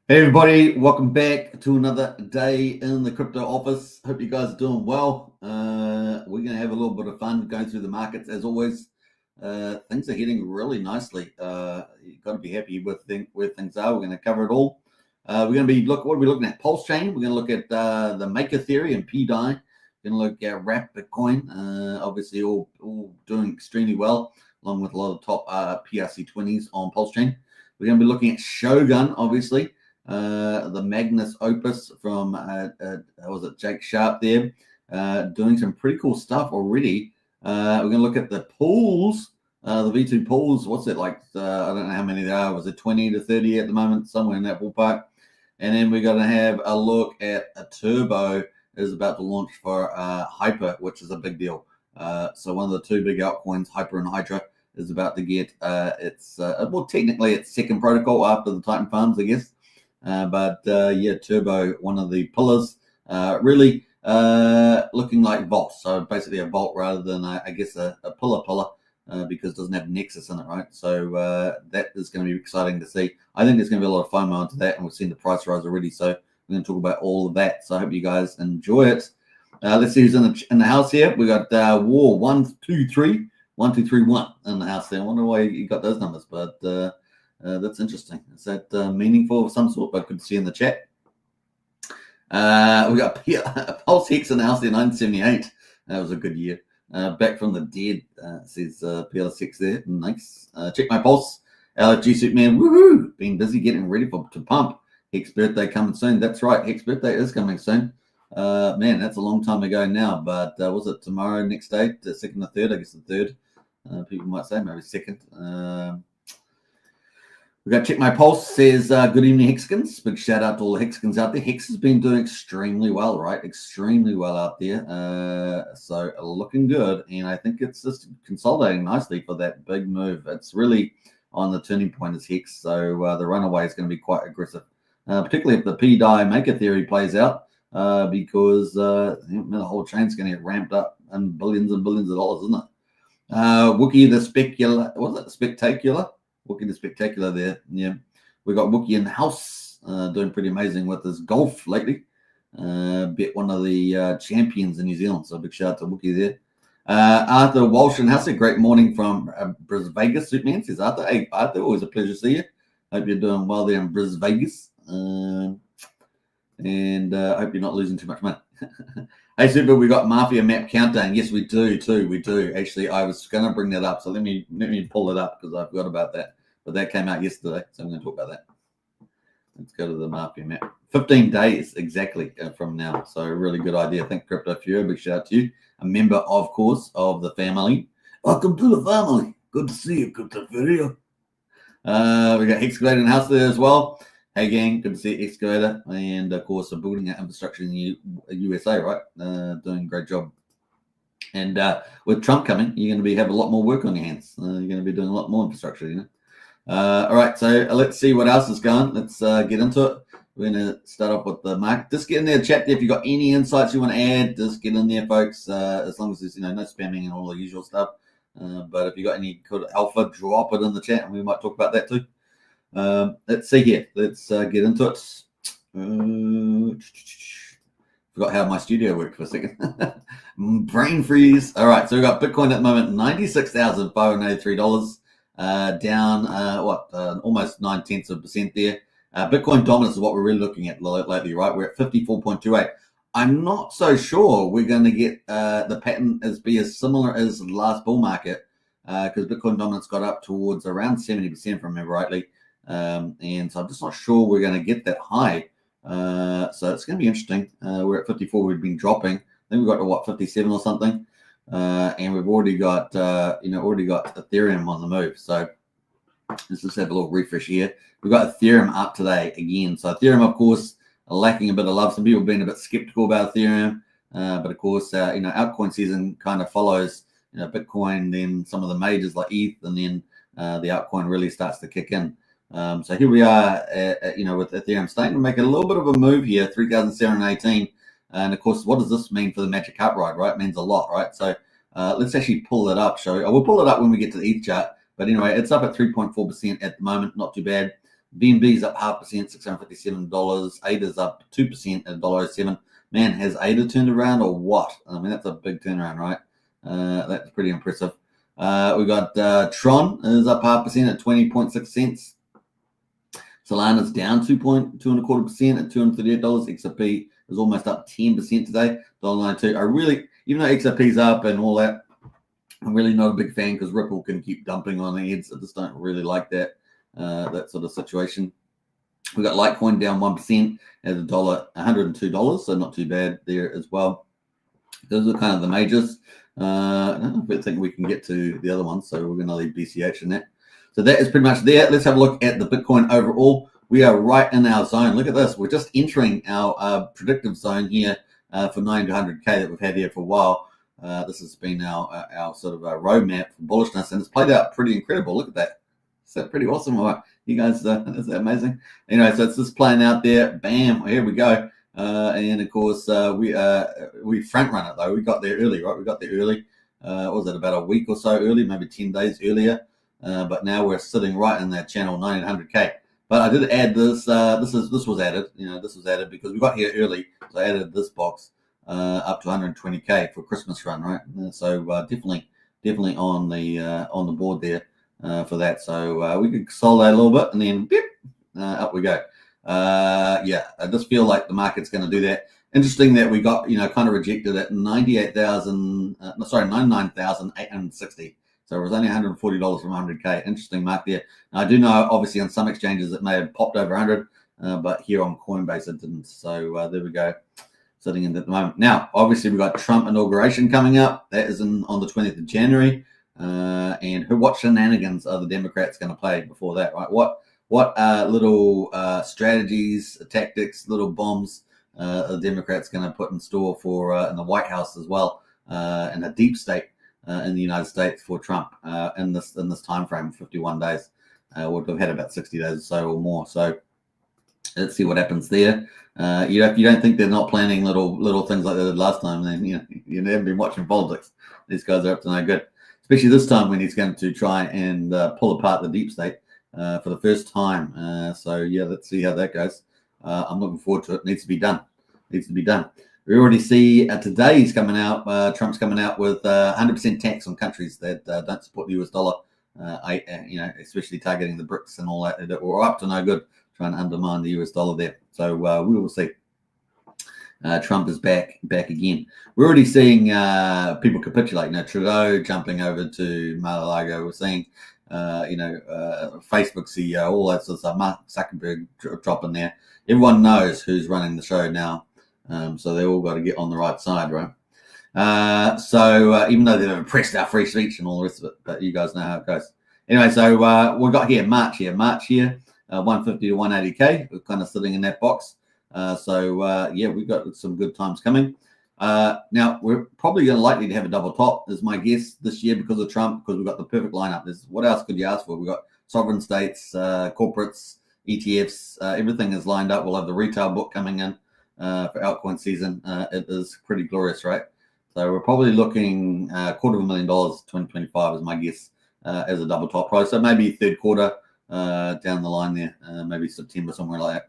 Hey everybody, welcome back to another day in the crypto office. Hope you guys are doing well. We're going to have a little bit of fun going through the markets as always. Things are heading really nicely. You've got to be happy with where things are. We're going to cover it all. We're going to be what are we looking at? Pulsechain. We're going to look at the maker theory and pDai. We're going to look at wrap Bitcoin. Obviously all doing extremely well, along with a lot of top PRC20s on Pulsechain. We're going to be looking at Shogun, obviously. The Magnus Opus from was it Jake Sharp there, doing some pretty cool stuff already. We're going to look at the pools, the V2 pools. What's it like? I don't know how many there are. Was it 20 to 30 at the moment, somewhere in that ballpark? And then we're going to have a look at a turbo is about to launch for Hyper, which is a big deal. So one of the two big altcoins, Hyper and Hydra, is about to get well, technically it's second protocol after the Titan Farms, I guess. Yeah, Turbo, one of the pillars, really looking like Vault. So basically a Vault rather than, I guess, a pillar, because it doesn't have Nexus in it, right? So that is going to be exciting to see. I think there's going to be a lot of FOMO into that, and we've seen the price rise already. So we're going to talk about all of that. So I hope you guys enjoy it. Let's see who's in the house here. We got War 123 1231 in the house there. I wonder why you got those numbers, but that's interesting. Is that meaningful of some sort? But good to see in the chat. We got Pulse Hex in the house there, 978. That was a good year. Back from the dead, says PL6 there. Nice. Check my pulse. LFG Superman, woohoo! Been busy getting ready to pump. Hex birthday coming soon. That's right. Hex birthday is coming soon. Man, that's a long time ago now. But was it tomorrow, next day, the second or third? I guess the third. People might say maybe second. We got Check My Pulse says, good evening, Hexicans. Big shout out to all the Hexicans out there. Hex has been doing extremely well, right? Extremely well out there. So looking good. And I think it's just consolidating nicely for that big move. It's really on the turning point as Hex. So the runaway is going to be quite aggressive, particularly if the pDai maker theory plays out, because the whole chain's going to get ramped up and billions of dollars, isn't it? Wookie the Spectacular. Was it Spectacular? Wookie the Spectacular there. Yeah. We got Wookie in the house, doing pretty amazing with his golf lately. Bet one of the champions in New Zealand. So big shout out to Wookie there. Arthur Walsh in the house. A great morning from Bris Vegas. Superman says, Arthur. Hey, Arthur, always a pleasure to see you. Hope you're doing well there in Bris Vegas. And hope you're not losing too much money. Hey, Super, we got Mafia Map Countdown. Yes, we do too. We do. Actually, I was going to bring that up. So let me pull it up because I forgot about that. But that came out yesterday. So I'm going to talk about that. Let's go to the Mafia Map. 15 days exactly from now. So a really good idea. Thank Crypto Fury. Big shout out to you. A member, of course, of the family. Welcome to the family. Good to see you, Crypto Fury. We got Excavator in the house there as well. Hey gang, good to see Excavator, and of course, building out infrastructure in the USA, right? Doing a great job. And with Trump coming, you're going to have a lot more work on your hands. You're going to be doing a lot more infrastructure, you know. All right, so let's see what else is going. Let's get into it. We're going to start off with the market. Just get in there, chat there. If you got any insights you want to add, just get in there, folks. As long as there's no spamming and all the usual stuff. But if you got any good alpha, drop it in the chat, and we might talk about that too. Let's see here. Let's get into it. Forgot how my studio worked for a second. Brain freeze. All right, so we got Bitcoin at the moment, $96,583, down almost 0.9% there. Bitcoin dominance is what we're really looking at lately, right? We're at 54.28. I'm not so sure we're going to get the pattern be as similar as the last bull market, because Bitcoin dominance got up towards around 70%, if I remember rightly. And so I'm just not sure we're going to get that high. So it's going to be interesting. We're at 54. We've been dropping. I think we got to 57 or something. And we've already got Ethereum on the move. So let's just have a little refresh here. We've got Ethereum up today again. So Ethereum, of course, lacking a bit of love. Some people have been a bit skeptical about Ethereum. But of course, altcoin season kind of follows, Bitcoin, then some of the majors like ETH, and then the altcoin really starts to kick in. So here we are, with Ethereum starting to make a little bit of a move here, 3,718. And of course, what does this mean for the Magic Cup ride, right? It means a lot, right? So let's actually pull it up. We'll pull it up when we get to the ETH chart. But anyway, it's up at 3.4% at the moment. Not too bad. BNB's up 0.5%, $657. ADA's up 2% at $1.07. Man, has ADA turned around or what? I mean, that's a big turnaround, right? That's pretty impressive. We got Tron is up 0.5% at 20.6 cents. Solana's down 2.25% at $238. XRP is almost up 10% today, $1.92. I really, even though XRP's up and all that, I'm really not a big fan because Ripple can keep dumping on the heads. I just don't really like that sort of situation. We got Litecoin down 1% at $102, so not too bad there as well. Those are kind of the majors. I don't think we can get to the other ones, so we're going to leave BCH in that. So that is pretty much there. Let's have a look at the Bitcoin overall. We are right in our zone. Look at this. We're just entering our predictive zone here for 90 to 100K that we've had here for a while. This has been our sort of roadmap for bullishness, and it's played out pretty incredible. Look at that. Is that pretty awesome? You guys, is that amazing? Anyway, so it's just playing out there. Bam, here we go. And of course, we front run it though. We got there early, right? We got there early. What was it, about a week or so early, maybe 10 days earlier. But now we're sitting right in that channel, 90 to 100K. But I did add this. This was added. This was added because we got here early. So I added this box up to 120K for Christmas run, right? So definitely on the board there for that. So we could consolidate a little bit and then beep, up we go. I just feel like the market's going to do that. Interesting that we got kind of rejected at 99,860. So it was only $140 from 100K. Interesting mark there. Now, I do know, obviously, on some exchanges it may have popped over 100, but here on Coinbase it didn't. So there we go, sitting in at the moment. Now, obviously, we've got Trump inauguration coming up. That is on the 20th of January. And what shenanigans are the Democrats going to play before that, right? What little strategies, tactics, little bombs are the Democrats going to put in store for in the White House as well, and a deep state in the United States for Trump in this time frame, 51 days. We've had about 60 days or so or more. So let's see what happens there. If you don't think they're not planning little things like they did last time, then you haven't been watching politics. These guys are up to no good, especially this time when he's going to try and pull apart the deep state for the first time. So let's see how that goes. I'm looking forward to it. Needs to be done. We already see today he's coming out. Trump's coming out with 100% tax on countries that don't support the US dollar. Especially targeting the BRICS and all that. We're up to no good, trying to undermine the US dollar there. So we will see. Trump is back again. We're already seeing people capitulate. Trudeau jumping over to Mar-a-Lago. We're seeing, Facebook CEO, all that sort of stuff. Mark Zuckerberg dropping there. Everyone knows who's running the show now. So they all got to get on the right side, right? Even though they've oppressed our free speech and all the rest of it, but you guys know how it goes. Anyway, so we've got here March here, 150 to 180K. We're kind of sitting in that box. We've got some good times coming. Now we're probably likely to have a double top, is my guess, this year because of Trump, because we've got the perfect lineup. What else could you ask for? We've got sovereign states, corporates, ETFs, everything is lined up. We'll have the retail book coming in for altcoin season. It is pretty glorious, right? So we're probably looking $250,000 2025 is my guess as a double top price. So maybe third quarter down the line there, maybe September, somewhere like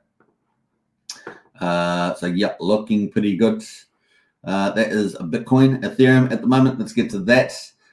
that. Looking pretty good. That is a Bitcoin. Ethereum at the moment. Let's get to that.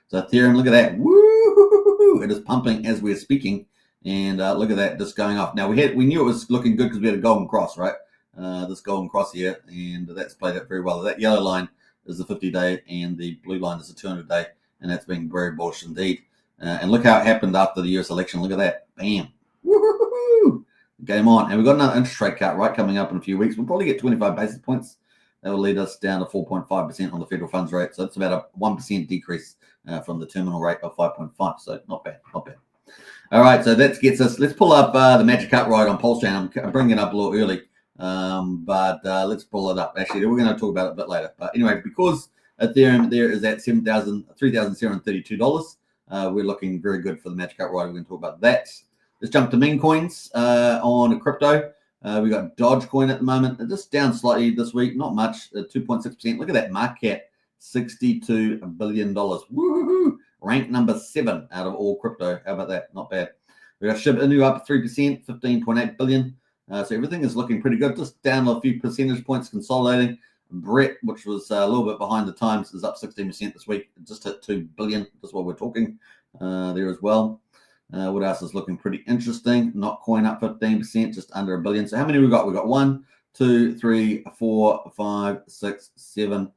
So Ethereum, look at that. Woo! It is pumping as we're speaking. And look at that, just going off. Now we knew it was looking good because we had a golden cross, right? This golden cross here, and that's played out very well. That yellow line is the 50-day, and the blue line is the 200-day, and that's been very bullish indeed. And look how it happened after the US election. Look at that. Bam. Woo-hoo-hoo! Game on. And we've got another interest rate cut, right, coming up in a few weeks. We'll probably get 25 basis points. That will lead us down to 4.5% on the federal funds rate. So that's about a 1% decrease from the terminal rate of 5.5. So not bad. All right, so that gets us. Let's pull up the magic cut ride on Pulsechain. I'm bringing it up a little early, but let's pull it up. Actually, we're going to talk about it a bit later. But anyway, because Ethereum there is at $3,732, we're looking very good for the magic cut ride. We're going to talk about that. Let's jump to meme coins on crypto. We got Dogecoin at the moment. They're just down slightly this week, not much, 2.6%. Look at that market cap, $62 billion. Woohoo! Ranked number 7 out of all crypto. How about that? Not bad. We got Shiba Inu up 3%, 15.8 billion. So everything is looking pretty good. Just down a few percentage points, consolidating. Brett, which was a little bit behind the times, is up 16% this week. It just hit 2 billion. That's what we're talking there as well. What else is looking pretty interesting? Notcoin up 15%, just under a billion. So how many we got? We got 1, 2, 3, 4, 5, 6, 7,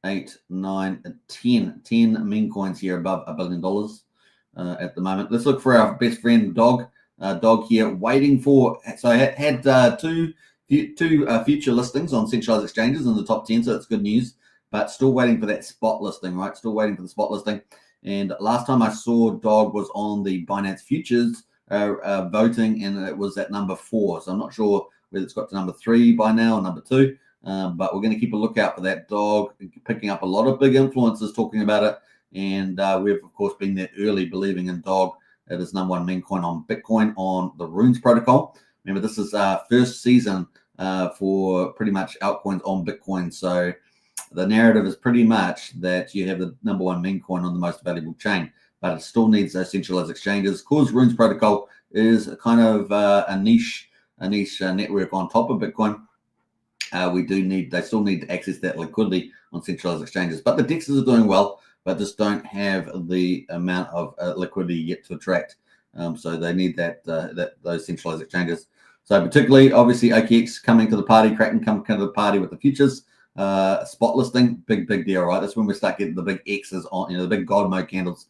8, 9, 10. 10 meme coins here above $1 billion at the moment. Let's look for our best friend Dog. Dog here waiting for. So I had two future listings on centralized exchanges in the top 10, so that's good news. But still waiting for that spot listing, right? Still waiting for the spot listing. And last time I saw Dog was on the Binance Futures voting, and it was at number 4. So I'm not sure whether it's got to number 3 by now or number 2. But we're going to keep a lookout for that. Dog picking up a lot of big influencers talking about it. And we've, of course, been there early believing in Dog. It is number 1 meme coin on Bitcoin on the Runes protocol. Remember, this is our first season for pretty much altcoins on Bitcoin. So the narrative is pretty much that you have the number 1 meme coin on the most valuable chain, but it still needs those centralized exchanges. Because Runes protocol is kind of a niche network on top of Bitcoin. They still need to access that liquidity on centralized exchanges. But the DEXs are doing well, but just don't have the amount of liquidity yet to attract. So they need those centralized exchanges. So particularly, obviously, OKX coming to the party, Kraken coming to the party with the futures. Spot listing, big deal, right? That's when we start getting the big X's on, the big God mode candles.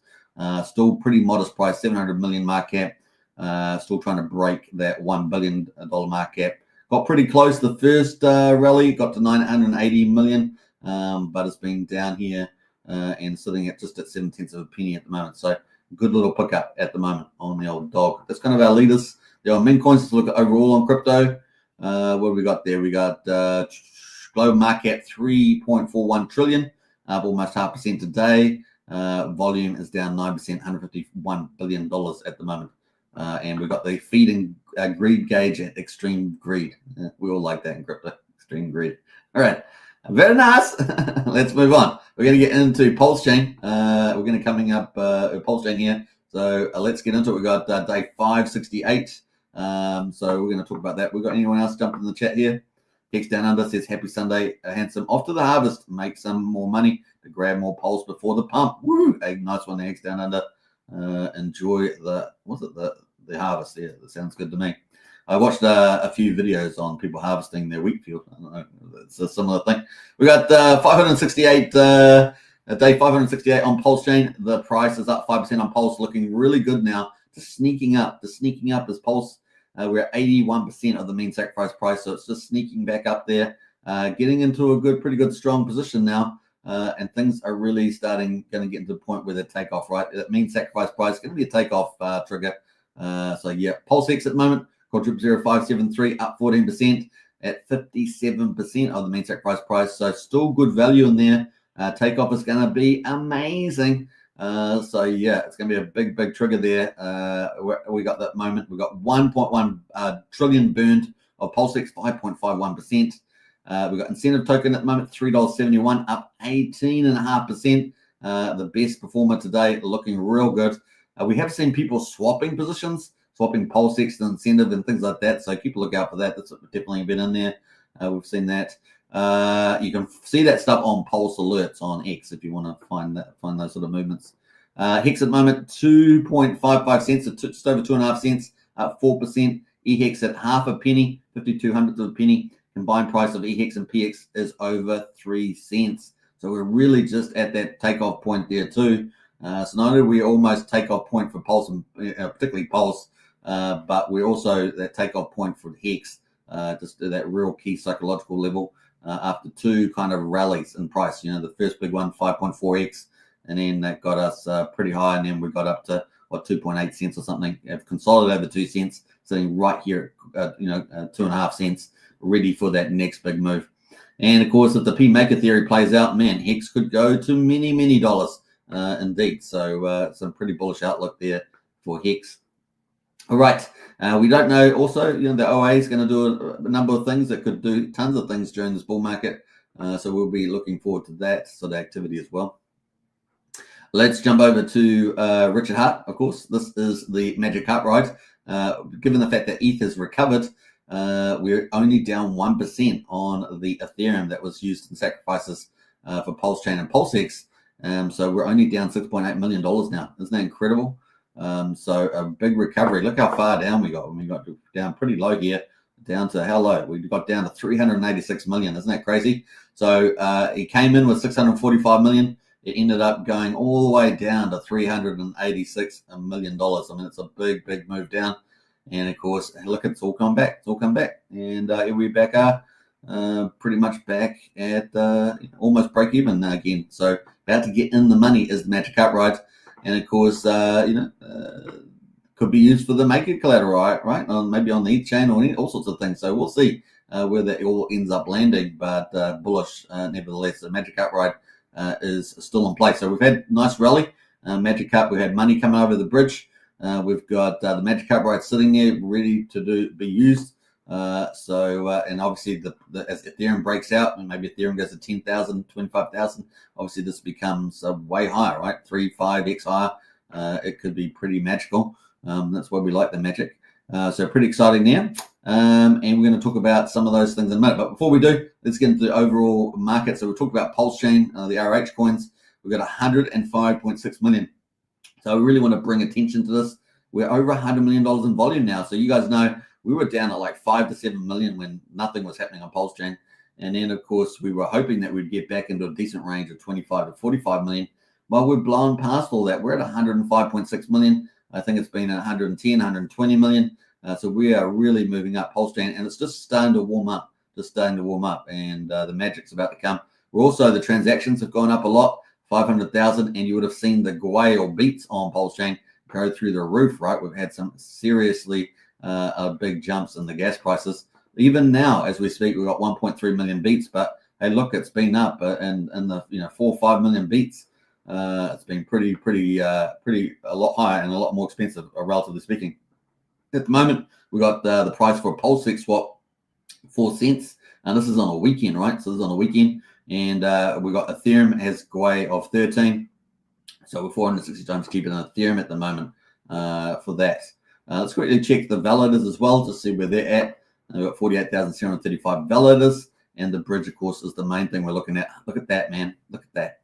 Still pretty modest price, 700 million market cap. Still trying to break that $1 billion market cap. Got pretty close the first rally, got to 980 million, but it's been down here and sitting at just at 0.7 of a penny at the moment. So good little pickup at the moment on the old Dog. That's kind of our leaders. The old meme coins. Let's look at overall on crypto. What have we got there? We got global market cap 3.41 trillion, up almost 0.5% today. Volume is down 9%, $151 billion at the moment. And we've got the feeding greed gauge at extreme greed. We all like that in crypto, extreme greed. All right, very nice. Let's move on. We're going to get into Pulsechain. We're going to coming up Pulsechain here. So let's get into it. We got day 568. So we're going to talk about that. We've got anyone else jump in the chat here? Hex Down Under says, happy Sunday, handsome. Off to the harvest, make some more money to grab more pulse before the pump. Woo! A nice one, Hex Down Under. Enjoy the harvest there. That sounds good to me. I watched a few videos on people harvesting their wheat field. I don't know. It's a similar thing. We got 568, day 568 on Pulsechain. The price is up 5% on Pulse, looking really good now. Just sneaking up. As Pulse. We're at 81% of the mean sacrifice price, so it's just sneaking back up there, getting into a pretty good, strong position now, and things are really going to get into the point where they take off, right? That mean sacrifice price is going to be a takeoff trigger. So yeah, Pulsex at the moment, quadruple 0573, up 14% at 57% of the mean sacrifice price. So still good value in there. Takeoff is going to be amazing. So yeah, it's going to be a big trigger there. We got that moment. We got 1.1 trillion burned of Pulsex, 5.51%. We got incentive token at the moment, $3.71, up 18.5%. The best performer today, looking real good. We have seen people swapping positions, swapping Pulsex and incentive and things like that. So keep a look out for that. That's definitely been in there. We've seen that. You can see that stuff on Pulse Alerts on X if you want to find those sort of movements. Hex at the moment, 2.55 cents, so just over 2.5 cents, up 4%. EHEX at half a penny, 52 hundredths of a penny. Combined price of EHEX and PX is over 3 cents. So we're really just at that takeoff point there too. So not only are we almost takeoff point for Pulse, and particularly Pulse, but we're also that takeoff point for Hex, just that real key psychological level. After two kind of rallies in price, the first big one, 5.4x, and then that got us pretty high, and then we got up to 2.8 cents or something. Have consolidated over 2 cents, sitting right here, 2.5 cents, ready for that next big move. And of course, if the P maker theory plays out, man, Hex could go to many dollars indeed. So some pretty bullish outlook there for Hex. All right. We don't know. Also, the OA is going to do a number of things that could do tons of things during this bull market. So we'll be looking forward to that sort of activity as well. Let's jump over to Richard Hart. Of course, this is the Magic Carp ride. given the fact that ETH has recovered, we're only down 1% on the Ethereum that was used in sacrifices for Pulsechain and PulseX. So we're only down $6.8 million now. Isn't that incredible? So a big recovery. Look how far down we got. We got down pretty low here, down to how low? We got down to 386 million. Isn't that crazy? So it came in with 645 million. It ended up going all the way down to $386 million. I mean, it's a big, big move down. And of course, look, it's all come back. It's all come back. And we're back pretty much back at almost break even again. So about to get in the money is the Magic Cup ride. And of course, could be used for the maker collateral, right? Maybe on the ETH chain or all sorts of things. So we'll see where that all ends up landing. But bullish, nevertheless, the Magic Cup ride is still in place. So we've had a nice rally. Magic Cup, we had money coming over the bridge. We've got the Magic Cup ride sitting there ready to be used. And obviously, as Ethereum breaks out, and maybe Ethereum goes to 10,000, 25,000, obviously this becomes way higher, right? 3-5x higher. It could be pretty magical. That's why we like the magic. So pretty exciting now. And we're going to talk about some of those things in a minute. But before we do, let's get into the overall market. So we'll talk about Pulsechain, the RH coins. We've got 105.6 million. So we really want to bring attention to this. We're over $100 million in volume now. So you guys know we were down at like 5 to 7 million when nothing was happening on Pulsechain. And then, of course, we were hoping that we'd get back into a decent range of 25 to 45 million. Well, we're blown past all that. We're at 105.6 million. I think it's been 110, 120 million. So we are really moving up Pulsechain, and it's just starting to warm up. And the magic's about to come. We're also, the transactions have gone up a lot, 500,000, and you would have seen the GUI or beats on Pulsechain go through the roof, right? We've had some seriously big jumps in the gas prices. Even now, as we speak, we've got 1.3 million beats, but hey, look, it's been up in the 4 or 5 million beats. It's been pretty a lot higher and a lot more expensive, relatively speaking. At the moment, we got the price for a PulseX swap 4 cents, and this is on a weekend, right? So this is on a weekend, and we got Ethereum has GUI of 13, so we're 460 times keeping on Ethereum at the moment for that. Let's quickly check the validators as well to see where they're at. We've got 48,735 validators, and the bridge, of course, is the main thing we're looking at. Look at that, man. Look at that.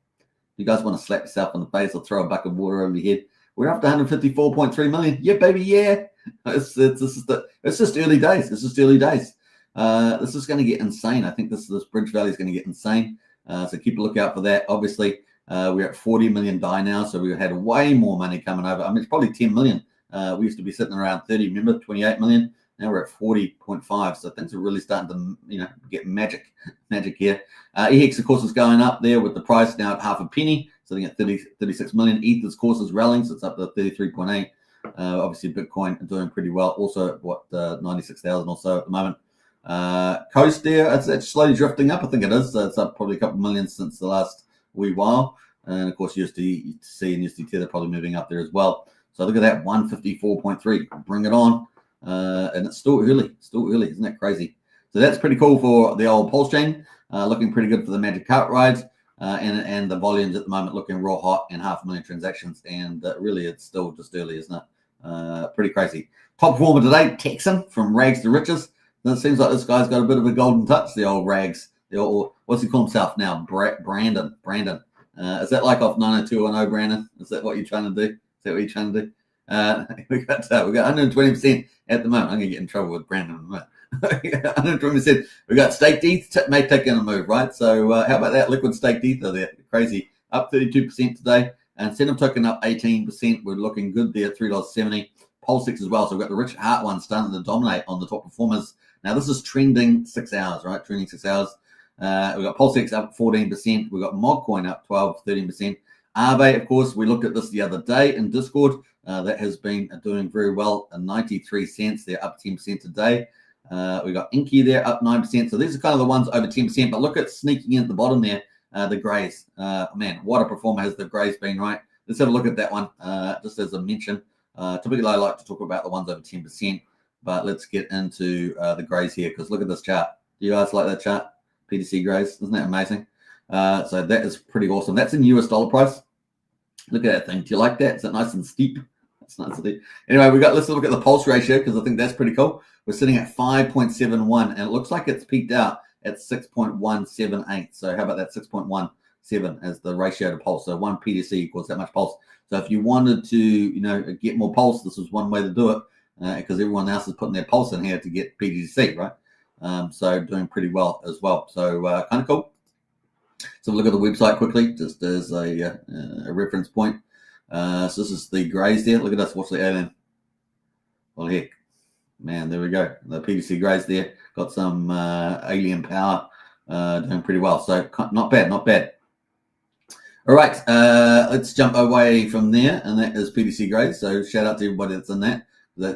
You guys want to slap yourself on the face or throw a bucket of water over your head? We're up to 154.3 million. Yeah, baby, yeah. It's just early days. This is early days. This is going to get insane. I think this bridge value is going to get insane. So keep a lookout for that. Obviously, we're at 40 million DAI now, so we had way more money coming over. I mean, it's probably 10 million. We used to be sitting around 30, remember, 28 million. Now we're at 40.5, so things are really starting to, get magic here. EHEX, of course, is going up there with the price now at half a penny, sitting at 36 million. ETH, of course, is rallying, so it's up to 33.8. Obviously, Bitcoin doing pretty well, also at 96,000 or so at the moment. Coast there, it's slowly drifting up. I think it is. It's up probably a couple million since the last wee while, and of course, USDC and USDT they're probably moving up there as well. So look at that, 154.3. Bring it on. And it's still early. Isn't that crazy? So that's pretty cool for the old Pulsechain. Looking pretty good for the Magic Cup rides. And the volumes at the moment looking raw hot and 500,000 transactions. And really, it's still just early, isn't it? Pretty crazy. Top performer today, Texan from Rags to Riches. And it seems like this guy's got a bit of a golden touch, the old Rags. What's he call himself now? Brandon. Is that like off 90210, Brandon? Is that what you're trying to do? Is that what you're trying to do? We got 120% at the moment. I'm going to get in trouble with Brandon in a minute. 120%. We got staked ETH may take in a move, right? So how about that? Liquid staked ETH there. Crazy. Up 32% today. And Signum token up 18%. We're looking good there at $3.70. Pulsechain as well. So we've got the Rich Heart one starting to dominate on the top performers. Now this is trending 6 hours, right? Trending 6 hours. We've got Pulsechain up 14%. We've got Mogcoin up 13%. Aave, of course, we looked at this the other day in Discord. That has been doing very well, 93 cents. They're up 10% today. We got Inky there up 9%. So these are kind of the ones over 10%. But look at sneaking in at the bottom there, the Greys. Man, what a performer has the Greys been, right? Let's have a look at that one, just as a mention. Typically, I like to talk about the ones over 10%. But let's get into the Greys here, because look at this chart. Do you guys like that chart? PDC Greys. Isn't that amazing? So that is pretty awesome. That's in US dollar price. Look at that thing. Do you like that? Is it nice and steep? It's nice to see. Anyway, let's look at the pulse ratio because I think that's pretty cool. We're sitting at 5.71, and it looks like it's peaked out at 6.178. So how about that 6.17 as the ratio to pulse? So 1 pDC equals that much pulse. So if you wanted to, get more pulse, this was one way to do it because everyone else is putting their pulse in here to get pDC, right? So doing pretty well as well. So kind of cool. So look at the website quickly, just as a reference point. So this is the grays there. Look at this. What's the alien? Well, heck, man, there we go. The pDC grays there. Got some alien power, doing pretty well. So not bad, not bad. All right, let's jump away from there, and that is pDC grays. So shout out to everybody that's in that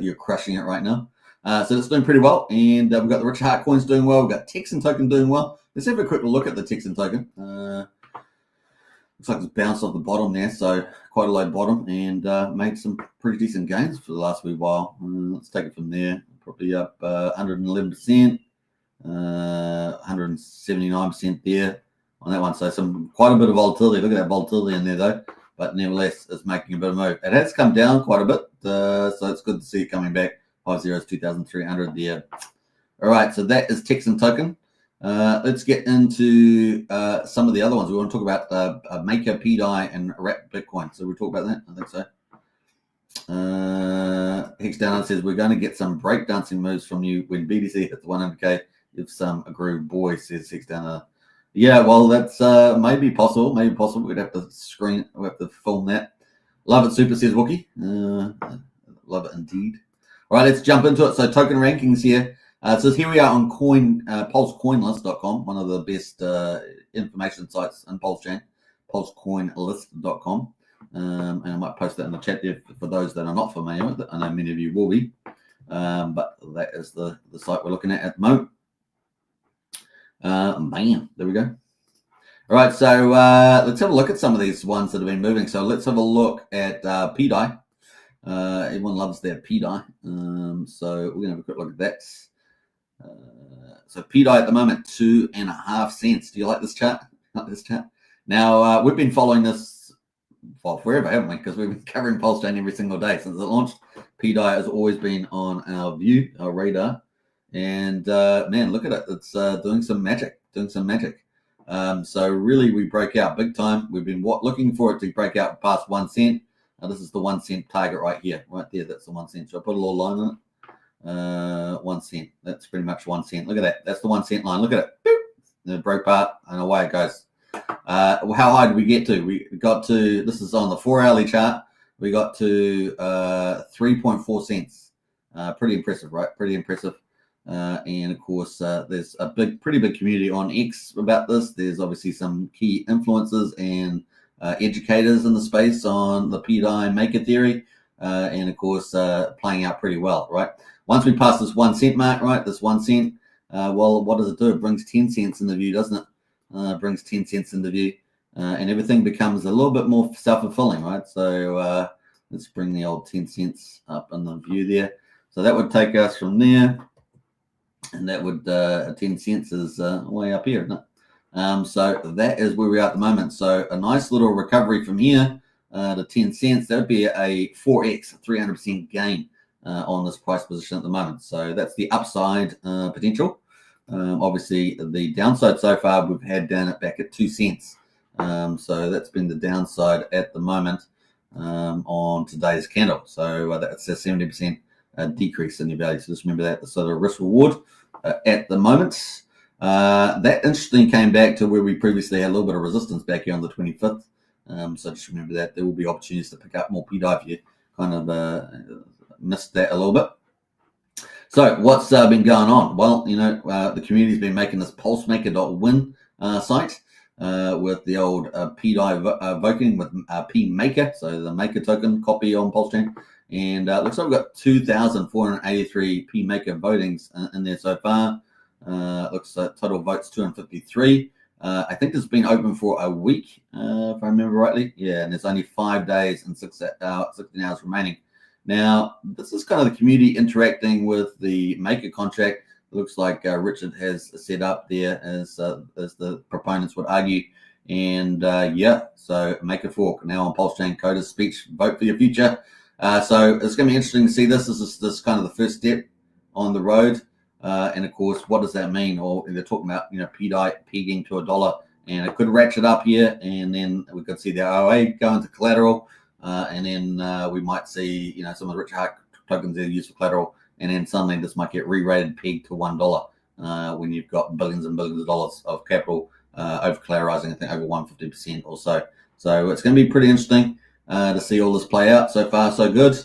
you're crushing it right now. So it's doing pretty well, and we've got the Rich Heart coins doing well. We've got Texan token doing well. Let's have a quick look at the Texan token. Looks like it's bounced off the bottom there, so quite a low bottom, and made some pretty decent gains for the last wee while. Let's take it from there. Probably up 111%, 179% there on that one. So quite a bit of volatility. Look at that volatility in there though, but nevertheless, it's making a bit of move. It has come down quite a bit, so it's good to see it coming back. 5 zeros, 2,300 there. All right, so that is Texan token. Let's get into some of the other ones. We want to talk about Maker, pDai, and Wrap Bitcoin. So we'll talk about that. I think so. Hex Down says we're going to get some breakdancing moves from you when BTC hits 100k. If some groove boy, says Hex Down. Yeah, well, that's maybe possible. Maybe possible. We'd have to film that. Love it, Super, says Wookie. Love it indeed. All right, let's jump into it. So token rankings here. So here we are on pulsecoinlist.com, one of the best information sites in Pulsechain, pulsecoinlist.com. And I might post that in the chat there for those that are not familiar with it. I know many of you will be, but that is the site we're looking at the moment. Bam, there we go. All right, so let's have a look at some of these ones that have been moving. So let's have a look at pDai. Everyone loves their pDai. So we're going to have a quick look at that. So pDai at the moment, 2.5 cents. Do you like this chart? Like this chart? Now, we've been following this forever, haven't we? Because we've been covering Pulsechain every single day since it launched. pDai has always been on our radar. And, man, look at it. It's doing some magic. So really, we broke out big time. We've been looking for it to break out past 1 cent. Now, this is the 1 cent target right here. Right there, that's the 1 cent. So I put a little line on it. 1 cent. That's pretty much 1 cent. Look at that. That's the 1 cent line. Look at it. Boop. It broke part and away it goes. How high did we get to? We got to, this is on the 4-hourly chart. We got to 3.4 cents. Pretty impressive, right? Pretty impressive. And of course, there's a pretty big community on X about this. There's obviously some key influencers and educators in the space on the pDai maker theory. And of course, playing out pretty well, right? Once we pass this 1 cent mark, right, this 1 cent, well, what does it do? It brings 10 cents into view, doesn't it? Brings 10 cents into view, and everything becomes a little bit more self-fulfilling, right? So let's bring the old 10 cents up in the view there. So that would take us from there, and that would 10 cents is way up here, isn't it? So that is where we are at the moment. So a nice little recovery from here to 10 cents. That would be a 4x, 300% gain on this price position at the moment. So that's the upside potential. Obviously, the downside so far we've had down it back at 2 cents. So that's been the downside at the moment on today's candle. So that's a 70% decrease in your value. So just remember that, the sort of risk reward at the moment. That interestingly came back to where we previously had a little bit of resistance back here on the 25th. So just remember that there will be opportunities to pick up more pDai if you kind of missed that a little bit. So what's been going on? Well, the community's been making this pulsemaker.win site with the old pDai voting with pMaker, so the maker token copy on Pulsechain. And looks like we've got 2,483 pMaker votings in there so far. Looks like total votes 253. I think this has been open for a week, if I remember rightly. Yeah, and there's only 5 days and 16 hours remaining. Now, this is kind of the community interacting with the maker contract. It looks like Richard has set up there as the proponents would argue. And yeah, so make a fork now on Pulsechain coders speech, vote for your future. So it's going to be interesting to see this. This is kind of the first step on the road. And of course, what does that mean? Or they're talking about, pDai pegging to $1, and it could ratchet up here, and then we could see the OA go into collateral, and then we might see, some of the rich heart tokens that are used for collateral, and then suddenly this might get re-rated pegged to $1 when you've got billions and billions of dollars of capital over collateralizing, I think over 150% or so. So it's going to be pretty interesting to see all this play out. So far, so good.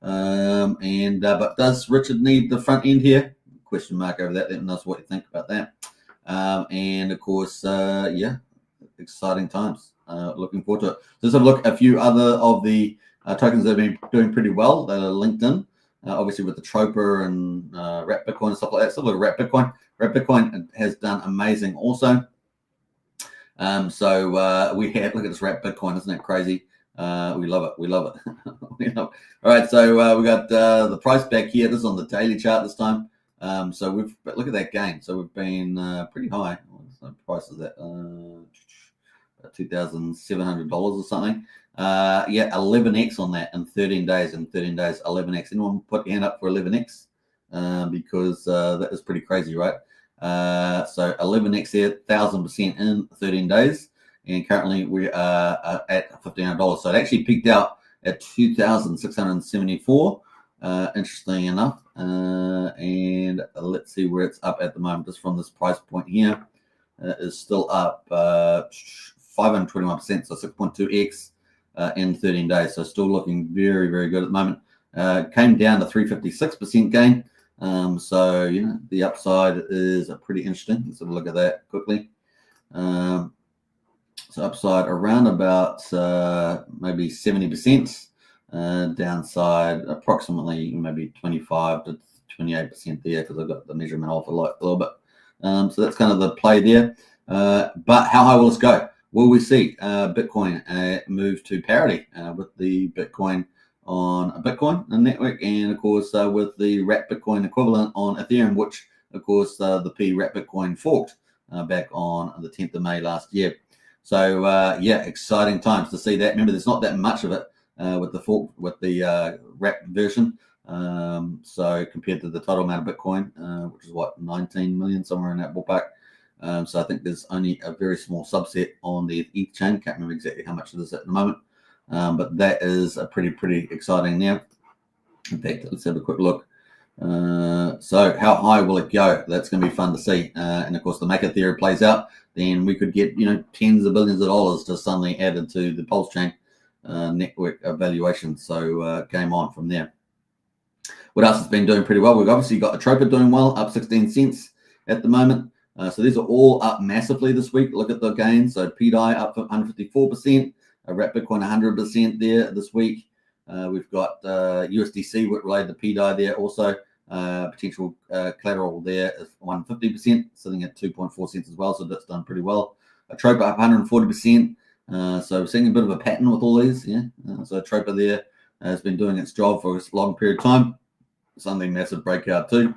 But does Richard need the front end here? Question mark over that. Let me know what you think about that. And of course, exciting times. Looking forward to it. Let's have a look at a few other of the tokens that have been doing pretty well that are linked in. Obviously with the Troper and Wrap Bitcoin and stuff like that. So look at Wrap Bitcoin. Wrap Bitcoin has done amazing also. We had, look at this Wrap Bitcoin, isn't that crazy? We love it. We love it. We love it. All right, so we got the price back here. This is on the daily chart this time. But look at that gain. So we've been pretty high. What's the price is that? $2,700 or something. 11x on that in 13 days. 11x. Anyone put your hand up for 11x? Because that is pretty crazy, right? So 11x there, 1,000% in 13 days, and currently we are at $1,500. So it actually peaked out at 2,674. Interesting enough. And let's see where it's up at the moment. Just from this price point here, is still up 521%, so 6.2x in 13 days. So still looking very, very good at the moment. Came down to 356% gain. The upside is pretty interesting. Let's have a look at that quickly. So upside around about maybe 70%. Downside approximately maybe 25 to 28% there, because I've got the measurement off a little bit. So that's kind of the play there. But how high will this go? Will we see Bitcoin move to parity with the Bitcoin on a Bitcoin network, and of course with the Wrap Bitcoin equivalent on Ethereum, which of course the Wrap Bitcoin forked back on the 10th of May last year. So exciting times to see that. Remember, there's not that much of it with the fork, with the Wrap version. So compared to the total amount of Bitcoin, which is what, 19 million, somewhere in that ballpark. So I think there's only a very small subset on the ETH chain. Can't remember exactly how much it is at the moment. But that is a pretty exciting now. In fact, let's have a quick look. So how high will it go? That's going to be fun to see. And of course, the Maker theory plays out, then we could get tens of billions of dollars just suddenly added to the Pulsechain network valuation. So game on from there. What else has been doing pretty well? We've obviously got a Troper doing well, up 16 cents at the moment. So these are all up massively this week. Look at the gains. So pDai up 154%. Wrap Bitcoin 100% there this week. We've got USDC related to pDai there also. Potential collateral there is 150%, sitting at 2.4 cents as well. So that's done pretty well. A Troper up 140%. So we're seeing a bit of a pattern with all these. So Troper there has been doing its job for a long period of time. Something massive breakout too.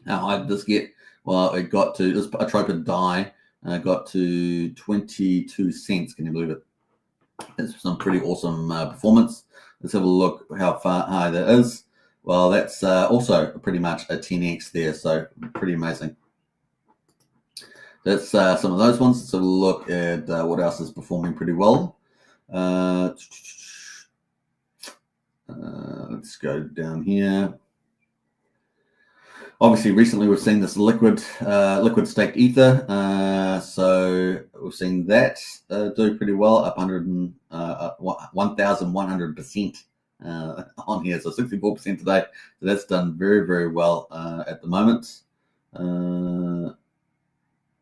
How high did this get? Well, it got to, this a Troper DAI got to 22 cents. Can you believe it? That's some pretty awesome performance. Let's have a look how far high that is. Well, that's also pretty much a 10x there, so pretty amazing. That's some of those ones. Let's have a look at what else is performing pretty well. Let's go down here. Obviously, recently we've seen this liquid staked ether. So we've seen that do pretty well, up 1,100% on here. So 64% today. So that's done very well at the moment.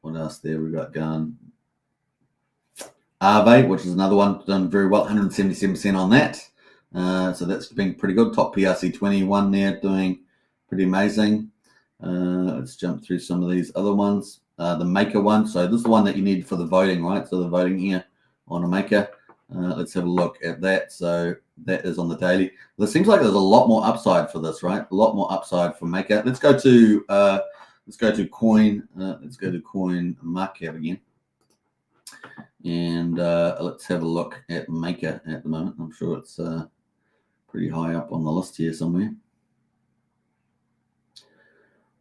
What else there we got going? Aave, which is another one, done very well, 177% on that. So that's been pretty good. Top PRC21 there, doing pretty amazing. Let's jump through some of these other ones. The Maker one. So this is the one that you need for the voting, right? So the voting here on a Maker. Let's have a look at that. So that is on the daily. Well, it seems like there's a lot more upside for this, right? A lot more upside for Maker. Let's go to coin. Let's go to coin market again. And let's have a look at Maker at the moment. I'm sure it's pretty high up on the list here somewhere.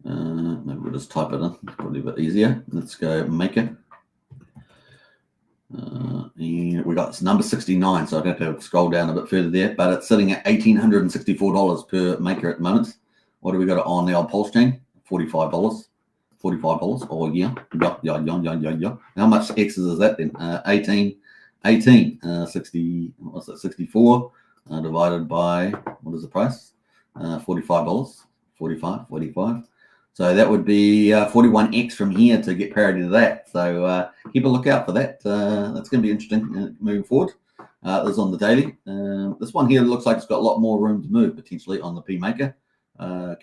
Maybe we'll just type it in. It's probably a bit easier. Let's go Maker. And we got number 69, so I'd have to scroll down a bit further there, but it's sitting at $1,864 per Maker at the moment. What do we got on the old Pulsechain? $45. $45. Oh yeah. How much X's is that then? 18. 60. What's that? 64 divided by, what is the price? $45. 45. So that would be 41x from here to get parity to that. So keep a lookout for that. That's going to be interesting moving forward. This is on the daily. This one here looks like it's got a lot more room to move potentially on the P Maker,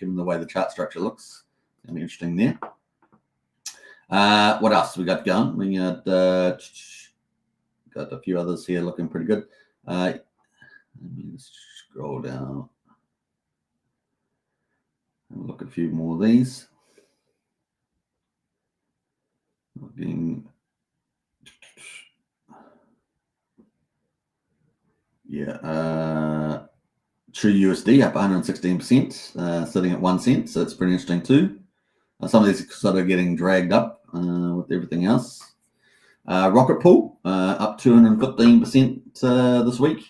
given the way the chart structure looks. It's going to be interesting there. What else we got going? We got a few others here looking pretty good. Let me just scroll down. Look at a few more of these. Looking, True USD up 116%, sitting at 1 cent. So that's pretty interesting too. Some of these sort of getting dragged up with everything else. Rocket Pool up 215% this week,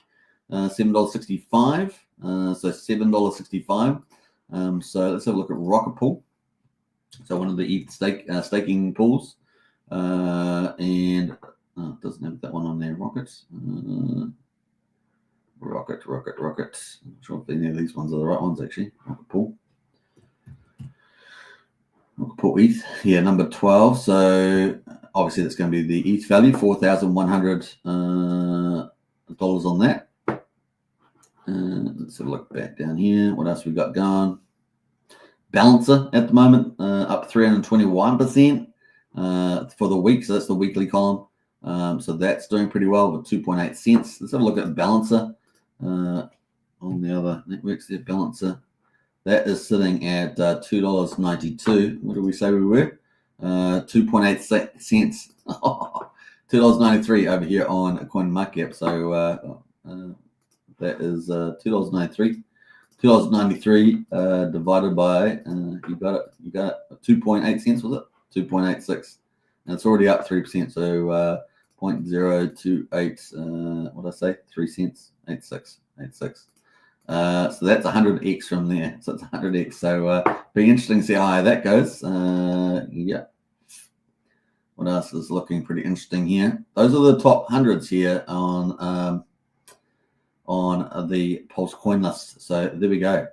$7.65. So $7.65. So let's have a look at Rocket Pool. So one of the ETH staking pools, and it doesn't have that one on there. Rocket. I'm not sure if any of these ones are the right ones actually. Rocket Pool. Rocket Pool ETH. Yeah, number 12. So obviously that's going to be the ETH value, $4,100 on that. Let's have a look back down here. What else we got going? Balancer at the moment, up 321% for the week. So that's the weekly column. So that's doing pretty well with 2.8 cents. Let's have a look at Balancer on the other networks there. Balancer, that is sitting at $2.92. What did we say we were? 2.8 cents. $2.93 over here on CoinMarketCap. So that is $2.93. $2.93 divided by you got it 2.8 cents, was it? 2.86, and it's already up 3%. So 0.028 what did I say? 3 cents. 86. So that's 100x from there. So it's 100x. So be interesting to see how high that goes. Yeah. What else is looking pretty interesting here? Those are the top hundreds here on the Pulse coin list. So there we go.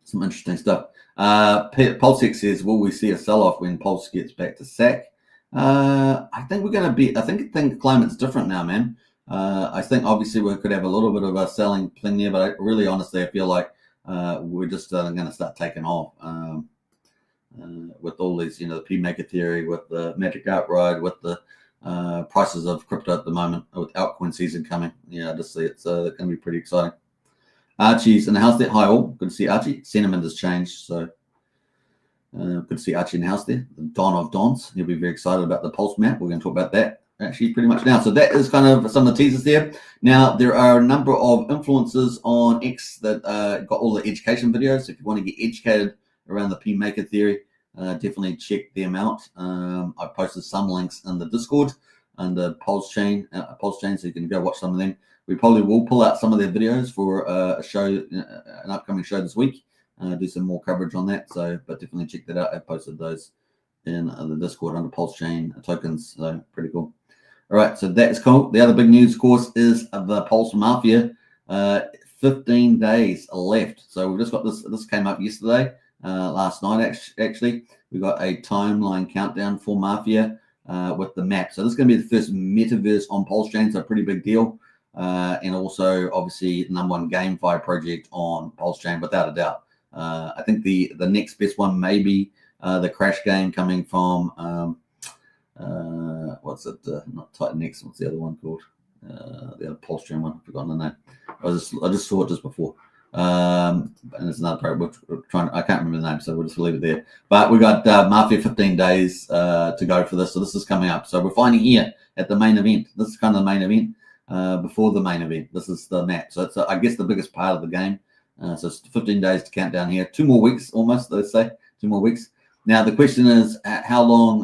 Some interesting stuff. Pulsex says, will we see a sell-off when Pulse gets back to SAC? I think we're going to be, I think the climate's different now, man. I think obviously we could have a little bit of a selling thing there, but really honestly, I feel like we're just going to start taking off with all these, the P Maker theory, with the Magic Art Ride, with the prices of crypto at the moment, with altcoin season coming. Yeah, I just see it's going to be pretty exciting. Archie's in the house there. Hi all, good to see Archie. Sentiment has changed, so good to see Archie in the house there. The Don of Dons. He'll be very excited about the Pulse map. We're going to talk about that actually pretty much now. So that is kind of some of the teasers there. Now there are a number of influencers on X that got all the education videos. So if you want to get educated around the P Maker theory, definitely check them out. I posted some links in the Discord under Pulsechain, so you can go watch some of them. We probably will pull out some of their videos for a show, an upcoming show this week. Do some more coverage on that. So, but definitely check that out. I posted those in the Discord under Pulsechain tokens. So pretty cool. All right, so that is cool. The other big news, of course, is the Pulse Mafia. 15 days left. So we've just got this. This came up yesterday, last night actually. We got a timeline countdown for Mafia with the map. So this is going to be the first metaverse on Pulsechain. So a pretty big deal. And also, obviously, the #1 GameFi project on Pulsechain, without a doubt. I think the next best one may be the Crash game coming from what's it? Not Titan X. What's the other one called? The other Pulsechain one. I've forgotten the name. I just saw it just before. And it's another project. I can't remember the name, so we'll just leave it there. But we got Mafia 15 days to go for this. So this is coming up. So we're finally here at the main event. This is kind of the main event. before the main event. This is the map. So it's, I guess, the biggest part of the game. So it's 15 days to count down here. 2 more weeks almost, let's say. 2 more weeks. Now, the question is, how long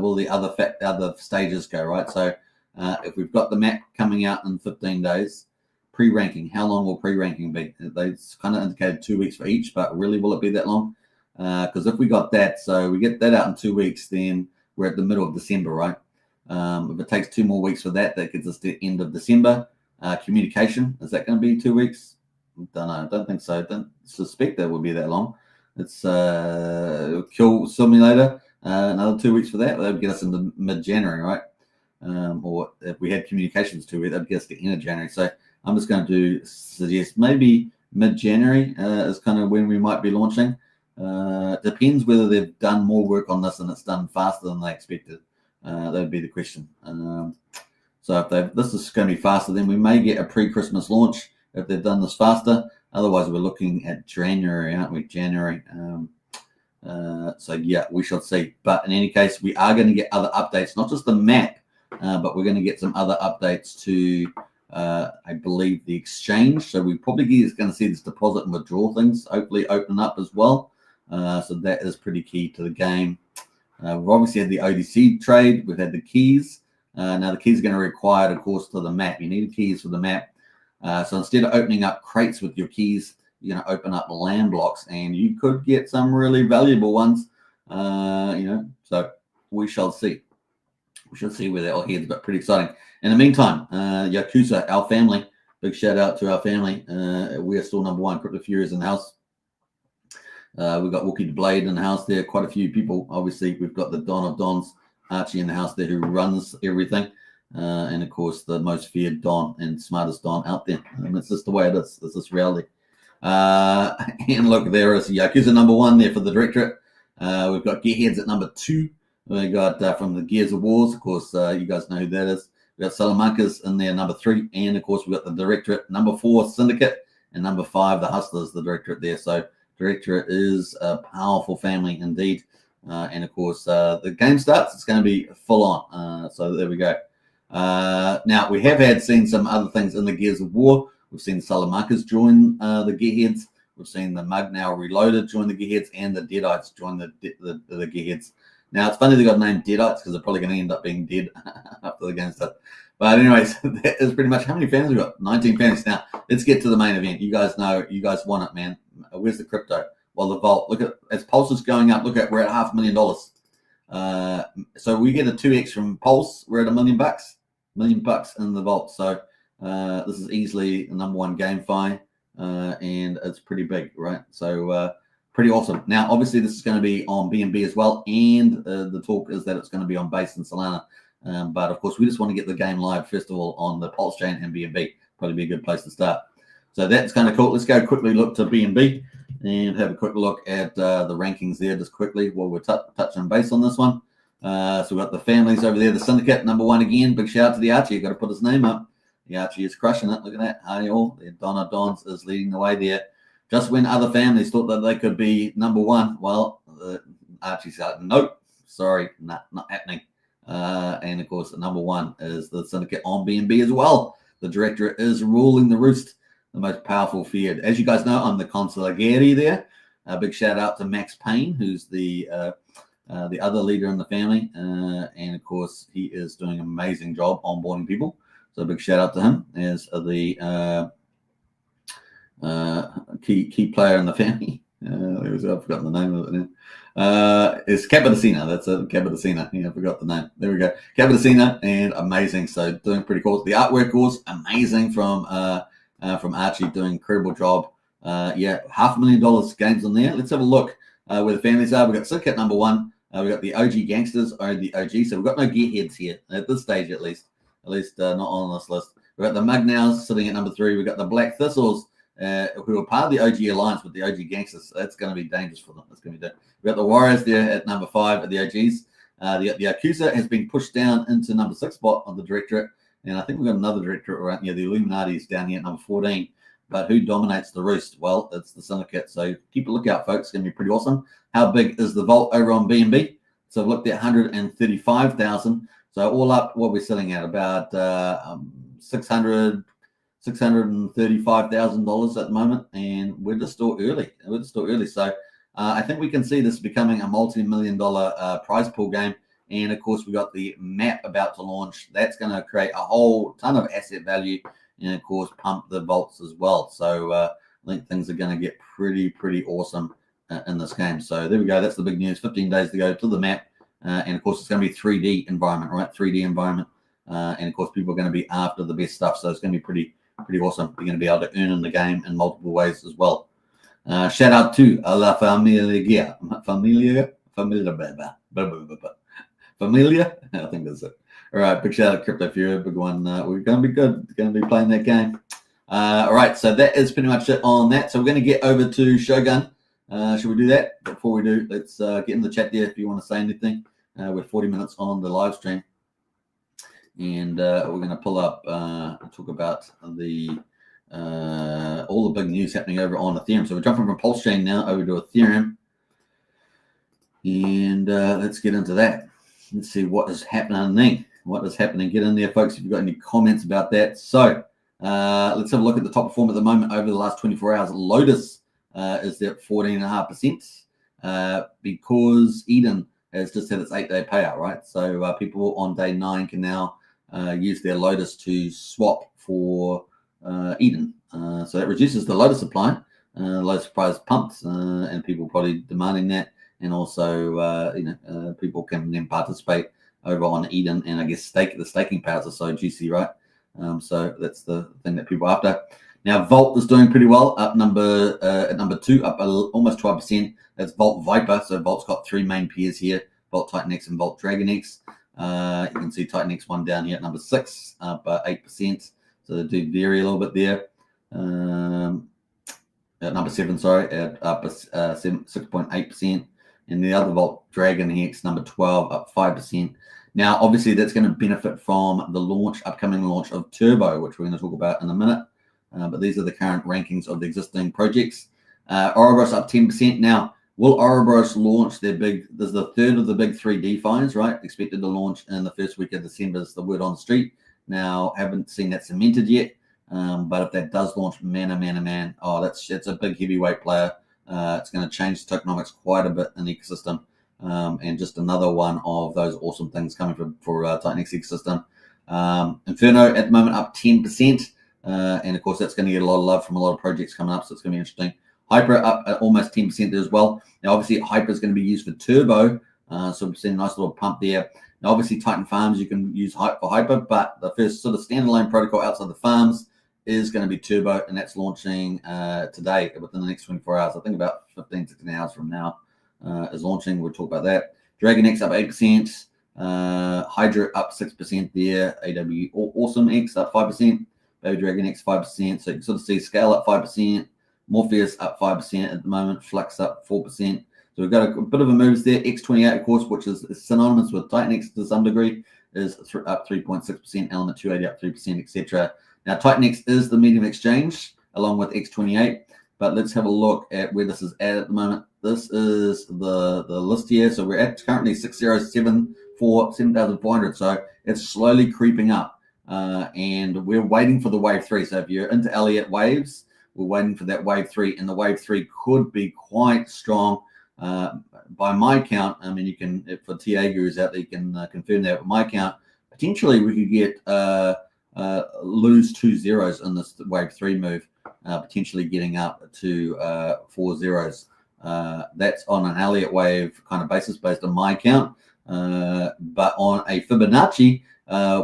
will the other stages go, right? So if we've got the map coming out in 15 days, pre-ranking, how long will pre-ranking be? They kind of indicated 2 weeks for each, but really will it be that long? Because if we got that, so we get that out in 2 weeks, then we're at the middle of December, right? If it takes 2 more weeks for that, that gets us to the end of December. Communication, is that going to be 2 weeks? Don't know. Don't think so. Don't suspect that will be that long. It's Kill Simulator, another 2 weeks for that. That would get us into mid-January, right? Or if we had communications 2 weeks, that would get us to the end of January. So I'm just going to suggest maybe mid-January is kind of when we might be launching. Depends whether they've done more work on this and it's done faster than they expected. That would be the question. So if this is going to be faster, then we may get a pre-Christmas launch if they've done this faster. Otherwise, we're looking at January, aren't we? January. So yeah, we shall see. But in any case, we are going to get other updates, not just the map, but we're going to get some other updates to, I believe, the exchange. So we probably going to see this deposit and withdrawal things hopefully open up as well. So that is pretty key to the game. We've obviously had the ODC trade. We've had the keys. Now the keys are going to require, of course, to the map. You need keys for the map. So instead of opening up crates with your keys, you're going to open up land blocks, and you could get some really valuable ones. So we shall see. We shall see where that all heads, but pretty exciting. In the meantime, Yakuza, our family, big shout out to our family. We are still number 1. Crypto Fury is in the house. We've got Wookie the Blade in the house there. Quite a few people. Obviously, we've got the Don of Dons, Archie, in the house there, who runs everything. And of course, the most feared Don and smartest Don out there. And it's just the way it is. This is reality. And look, there is Yakuza number 1 there for the directorate. We've got Gearheads at number 2. We got from the Gears of Wars, of course, you guys know who that is. We've got Salamancas in there, number 3. And of course, we've got the directorate, number 4, Syndicate, and number 5, the Hustlers, the directorate there. So directorate is a powerful family indeed. And of course, the game starts, it's going to be full on. So there we go. Now, we have seen some other things in the Gears of War. We've seen Salamancas join the Gearheads. We've seen the Mug Now Reloaded join the Gearheads, and the Deadites join the Gearheads. Now, it's funny they got named Deadites because they're probably going to end up being dead after the game starts. But anyways, that is pretty much how many families we got. 19 families. Now, let's get to the main event. You guys know, you guys want it, man. Where's the crypto? Well, the vault. Look at, as Pulse is going up, look at, we're at $500,000. So we get a 2x from Pulse. We're at $1 million. $1 million in the vault. So this is easily the number 1 GameFi, and it's pretty big, right? So pretty awesome. Now, obviously, this is going to be on BNB as well, and the talk is that it's going to be on Base and Solana. But of course, we just want to get the game live first of all on the Pulsechain and BNB. Probably be a good place to start. So that's kind of cool. Let's go quickly look to BNB and have a quick look at the rankings there just quickly while we're touching base on this one. So we've got the families over there. The Syndicate, number 1 again. Big shout out to the Archie. You've got to put his name up. The Archie is crushing it. Look at that. Hi all. The Donna Dons is leading the way there. Just when other families thought that they could be number 1, well, Archie said, nope, sorry, not happening. And of course, the number 1 is the Syndicate on BNB as well. The directorate is ruling the roost, the most powerful feared. As you guys know, I'm the consigliere there. A big shout out to Max Payne, who's the other leader in the family. And of course, he is doing an amazing job onboarding people. So a big shout out to him as the key player in the family. I've forgotten the name of it now. It's Capitacina. That's it, Capitacina. Yeah, I forgot the name. There we go. Capitacina, and amazing. So doing pretty cool. The artwork was amazing from Archie, doing an incredible job. Yeah, $500,000 games on there. Let's have a look where the families are. We've got Syndicate number 1. We've got the OG gangsters or the OG. So we've got no gearheads here at this stage, at least not on this list. We've got the Mugnows sitting at number 3. We've got the Black Thistles, who are part of the OG alliance with the OG gangsters. So that's going to be dangerous for them. That's going to be dangerous. We've got the Warriors there at number 5 at the OGs. The Yakuza has been pushed down into number 6 spot on the directorate. And I think we've got another directorate right here. The Illuminati is down here at number 14. But who dominates the roost? Well, it's the Syndicate. So keep a lookout, folks. It's going to be pretty awesome. How big is the vault over on BNB? So I've looked at 135,000. So all up, what we're sitting at about $635,000 at the moment, and we're just still early. So I think we can see this becoming a multi-million-dollar prize pool game. And of course, we got the map about to launch. That's going to create a whole ton of asset value, and of course, pump the vaults as well. So I think things are going to get pretty awesome in this game. So there we go. That's the big news. 15 days to go to the map, and of course, it's going to be 3D environment, right? 3D environment, and of course, people are going to be after the best stuff. So it's going to be pretty awesome. You're going to be able to earn in the game in multiple ways as well. Shout out to La Familia. Familia? I think that's it. All right, big shout out Crypto Fury, big one. We're going to be good. Going to be playing that game. All right, so that is pretty much it on that. So we're going to get over to Shogun. Should we do that? Before we do, let's get in the chat there if you want to say anything. We're 40 minutes on the live stream. And we're going to pull up and talk about the all the big news happening over on Ethereum. So we're jumping from Pulsechain now over to Ethereum. And let's get into that. Let's see what is happening. Get in there, folks, if you've got any comments about that. So let's have a look at the top performer at the moment over the last 24 hours. Lotus is at 14.5% because Eden has just had its 8-day payout, right? So people on day 9 can now use their Lotus to swap for Eden. So that reduces the Lotus supply. Lotus supply is pumped, and people probably demanding that. And also, people can then participate over on Eden, and I guess the staking powers are so juicy, right? So that's the thing that people are after. Now, Vault is doing pretty well, up at number 2, up almost 12%. That's Vault Viper. So Vault's got 3 main peers here: Vault Titan X and Vault Dragon X. You can see Titan X 1 down here at number 6, up 8%. So they do vary a little bit there. At number 7, up 6.8%. And the other Vault Dragon X, number 12, up 5%. Now, obviously, that's going to benefit from the upcoming launch of Turbo, which we're going to talk about in a minute. But these are the current rankings of the existing projects. Ouroboros up 10%. Now, will Ouroboros launch their this is the third of the big 3 DeFis, right? Expected to launch in the first week of December is the word on the street. Now, haven't seen that cemented yet. But if that does launch, man, that's a big heavyweight player. It's going to change the tokenomics quite a bit in the ecosystem, and just another one of those awesome things coming for Titan X ecosystem. Inferno at the moment up 10%, and of course that's going to get a lot of love from a lot of projects coming up, so it's going to be interesting. Hyper up at almost 10% there as well. Now obviously Hyper is going to be used for Turbo, so we've seen a nice little pump there. Now obviously Titan Farms you can use for Hyper, but the first sort of standalone protocol outside the farms is going to be Turbo, and that's launching today within the next 24 hours. I think about 15, 16 hours from now is launching. We'll talk about that. Dragon X up 8%. Hydra up 6% there. AW Awesome X up 5%. Baby Dragon X 5%. So you can sort of see Scale up 5%. Morpheus up 5% at the moment. Flux up 4%. So we've got a bit of a moves there. X28, of course, which is synonymous with Titan X to some degree, is up 3.6%. Element 280 up 3%, etc. Now, Titan X is the medium exchange along with X28, but let's have a look at where this is at the moment. This is the list here. So we're at currently 7,400. So it's slowly creeping up, and we're waiting for the wave 3. So if you're into Elliott waves, we're waiting for that wave 3, and the wave 3 could be quite strong. By my count, I mean, you can, for TA gurus out there, you can confirm that. By my count, potentially we could get lose 2 zeros in this wave 3 move, potentially getting up to 4 zeros. That's on an Elliott wave kind of basis based on my count, but on a Fibonacci,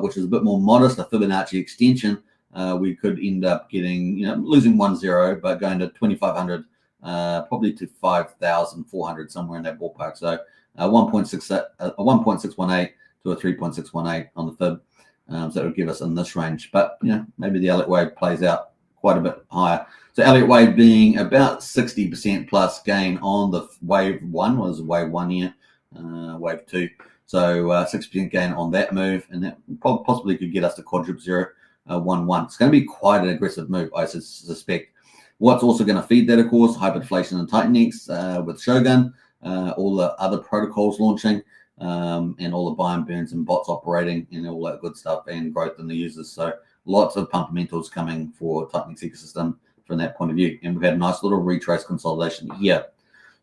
which is a bit more modest, a Fibonacci extension, we could end up getting, losing 1 zero, but going to 2,500, probably to 5,400, somewhere in that ballpark. So 1.618 to a 3.618 on the Fib. So that would give us in this range, but maybe the Elliott wave plays out quite a bit higher. So Elliott wave being about 60% plus gain on the wave 1 was wave 1 here, wave 2. So 6% gain on that move, and that possibly could get us to quadruple 0.1. It's going to be quite an aggressive move, I suspect. What's also going to feed that, of course, hyperinflation and Titan X with Shogun, all the other protocols launching. And all the buy and burns and bots operating and all that good stuff and growth in the users. So lots of fundamentals coming for Titanix ecosystem from that point of view. And we've had a nice little retrace consolidation here.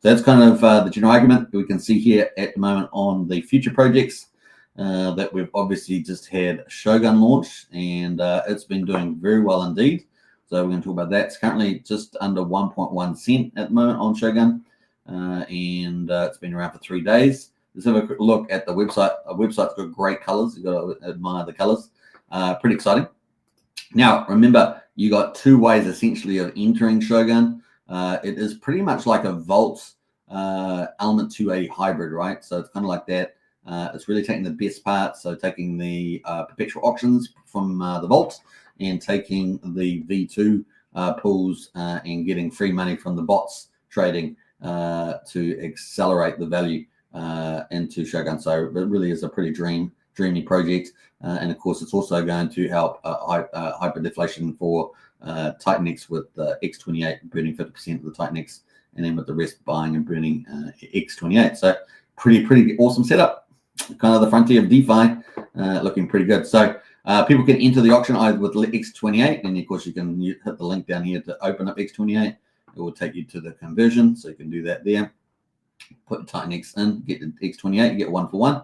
So that's kind of the general argument we can see here at the moment on the future projects that we've obviously just had Shogun launch, and it's been doing very well indeed. So we're going to talk about that. It's currently just under 1.1 cent at the moment on Shogun, and it's been around for 3 days. Let's have a quick look at the website. The website's got great colors. You've got to admire the colors. Pretty exciting. Now, remember, you got 2 ways essentially of entering Shogun. It is pretty much like a Vault Element 280 hybrid, right? So it's kind of like that. It's really taking the best parts, so taking the perpetual auctions from the Vault and taking the V2 pools and getting free money from the bots trading to accelerate the value into Shogun. So it really is a pretty dreamy project. And of course, it's also going to help hyperdeflation for Titanix with X28 burning 50% of the Titanix, and then with the rest buying and burning X28. So pretty awesome setup. Kind of the frontier of DeFi, looking pretty good. So people can enter the auction either with X28, and of course you can hit the link down here to open up X28. It will take you to the conversion, so you can do that there. Put Titanix in, get the X28, you get 1 for 1.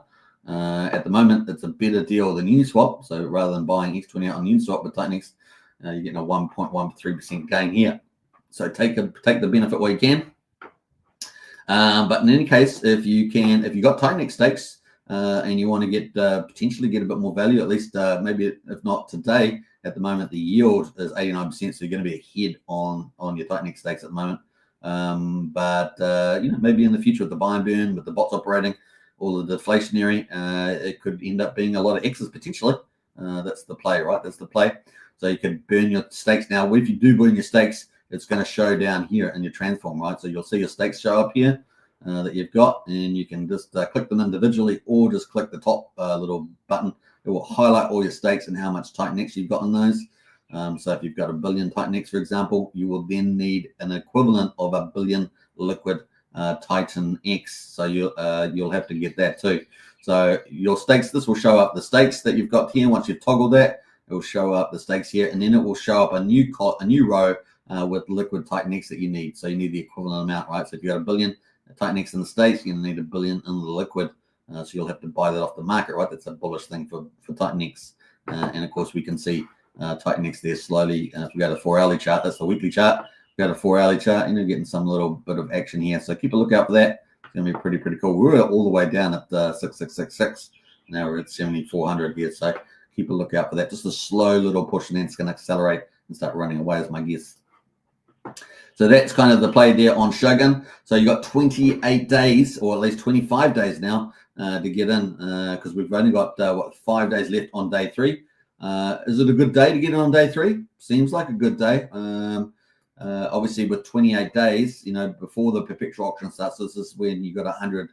At the moment, it's a better deal than Uniswap. So rather than buying X28 on Uniswap with Titanix, you're getting a 1.13% gain here. So take the benefit where you can. But in any case, if you got Titanix stakes and you want to get potentially get a bit more value, at least maybe if not today, at the moment the yield is 89%, so you're going to be ahead on your Titanix stakes at the moment. But maybe in the future with the buy and burn, with the bots operating, all the deflationary, it could end up being a lot of X's potentially. That's the play, right? That's the play. So you could burn your stakes now. If you do burn your stakes, it's going to show down here in your transform, right? So you'll see your stakes show up here that you've got, and you can just click them individually, or just click the top little button. It will highlight all your stakes and how much Titanix you've got on those. So if you've got 1 billion Titanix, for example, you will then need an equivalent of 1 billion liquid Titan X. So you'll have to get that too. So your stakes, this will show up the stakes that you've got here. Once you've toggled that, it will show up the stakes here, and then it will show up a new row with liquid Titanix that you need. So you need the equivalent amount, right? So if you got 1 billion Titanix in the States, you're gonna need 1 billion in the liquid. So you'll have to buy that off the market, right? That's a bullish thing for Titanix. And of course, we can see Titanix there slowly. If we go to 4-hourly chart, that's the weekly chart. Go to 4-hourly chart, and you're getting some little bit of action here. So keep a lookout for that. It's going to be pretty cool. We're all the way down at 6666. Now we're at 7400 here. So keep a lookout for that. Just a slow little push, and then it's going to accelerate and start running away, is my guess. So that's kind of the play there on Shogun. So you got 28 days, or at least 25 days now to get in, because we've only got 5 days left on day 3. Is it a good day to get in on day 3? Seems like a good day. Obviously, with 28 days, before the perpetual auction starts, this is when you got 100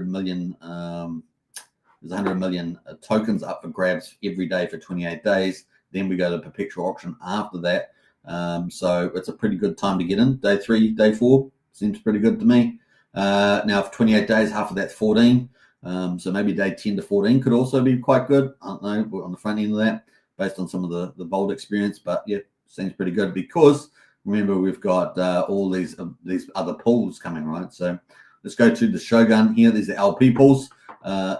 million. There's 100 million tokens up for grabs every day for 28 days. Then we go to perpetual auction after that. So it's a pretty good time to get in. Day 3, day 4 seems pretty good to me. Now, for 28 days, half of that's 14. So maybe day 10 to 14 could also be quite good. I don't know, we're on the front end of that based on some of the bold experience. But yeah, seems pretty good because remember, we've got all these other pools coming, right? So let's go to the Shogun here. There's the LP pools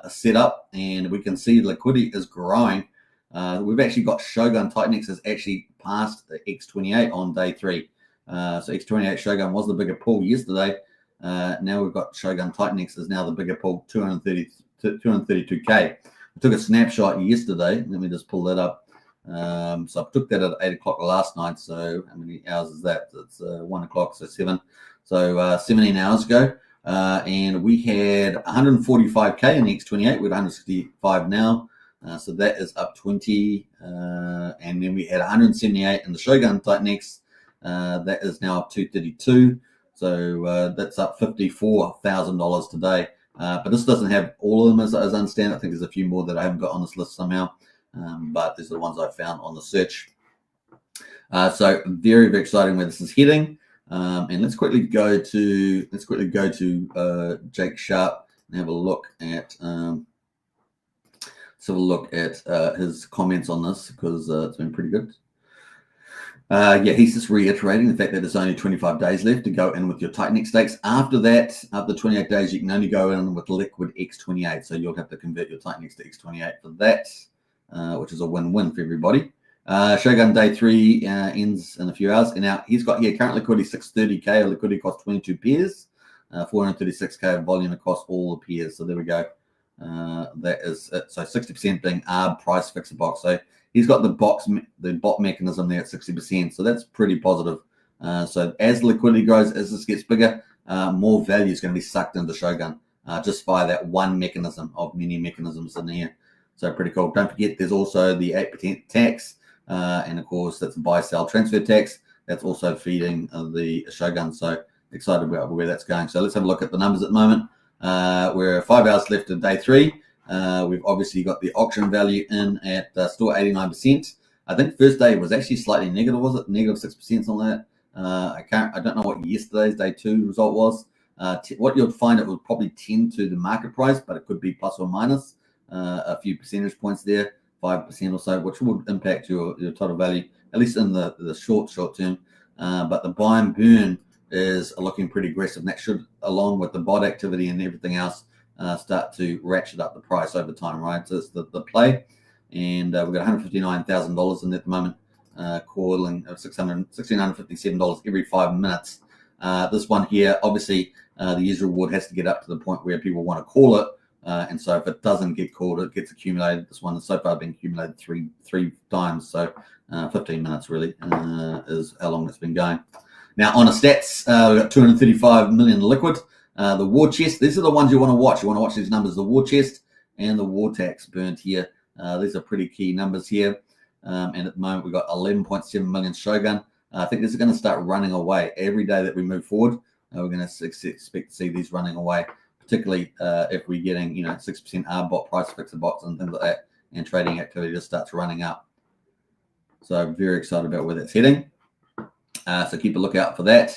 set up, and we can see liquidity is growing. We've actually got Shogun Titanix has actually passed the X28 on day 3. So X28 Shogun was the bigger pool yesterday. Now we've got Shogun Titanix is now the bigger pool, 232K. I took a snapshot yesterday. Let me just pull that up. So I took that at 8 o'clock last night. So how many hours is that? It's 1 o'clock, so 7. So 17 hours ago. And we had 145K in the X28. We're at 165 now. So that is up 20. And then we had 178 in the Shogun Titanix. That is now up 232. So that's up $54,000 today. But this doesn't have all of them as I understand. I think there's a few more that I haven't got on this list somehow. But these are the ones I found on the search. So very exciting where this is heading. And let's quickly go to Jake Sharp and have a look at. let's have a look at his comments on this, because it's been pretty good. Yeah, he's just reiterating the fact that there's only 25 days left to go in with your Titan stakes. After that, after 28 days, you can only go in with liquid X28. So you'll have to convert your Titan to X28 for that, which is a win-win for everybody. Shogun day 3 ends in a few hours. And now he's got here current liquidity 630k, liquidity cost 22 pairs, 436k of volume across all the pairs. So there we go. That is it. So 60% being ARB price fixer box. So he's got the bot mechanism there at 60%. So that's pretty positive. So as liquidity grows, as this gets bigger, more value is going to be sucked into Shogun just via that one mechanism of many mechanisms in here. So pretty cool. Don't forget, there's also the 8% tax. And of course, that's buy, sell, transfer tax. That's also feeding the Shogun. So excited about where that's going. So let's have a look at the numbers at the moment. We're 5 hours left of day 3. We've obviously got the auction value in at still 89%. I think first day was actually slightly negative, was it? Negative 6%, something like that. I don't know what yesterday's day 2 result was. What you'll find, it will probably tend to the market price, but it could be plus or minus a few percentage points there, 5% or so, which would impact your total value, at least in the short term. But the buy and burn is looking pretty aggressive, and that should, along with the bot activity and everything else, start to ratchet up the price over time, right? So it's the play, and we've got $159,000 in at the moment, calling $1,657 every 5 minutes. This one here, obviously, the user reward has to get up to the point where people want to call it, and so if it doesn't get called, it gets accumulated. This one has so far been accumulated three times, so 15 minutes really is how long it's been going. Now on the stats, we've got 235 million liquid. The war chest, these are the ones you want to watch. You want to watch these numbers, the war chest and the war tax burnt here. These are pretty key numbers here. And at the moment, we've got 11.7 million Shogun. I think this is going to start running away. Every day that we move forward, we're going to expect to see these running away, particularly if we're getting 6% R-bot price fixer bots and things like that, and trading activity just starts running up. So I'm very excited about where that's heading. So keep a lookout for that.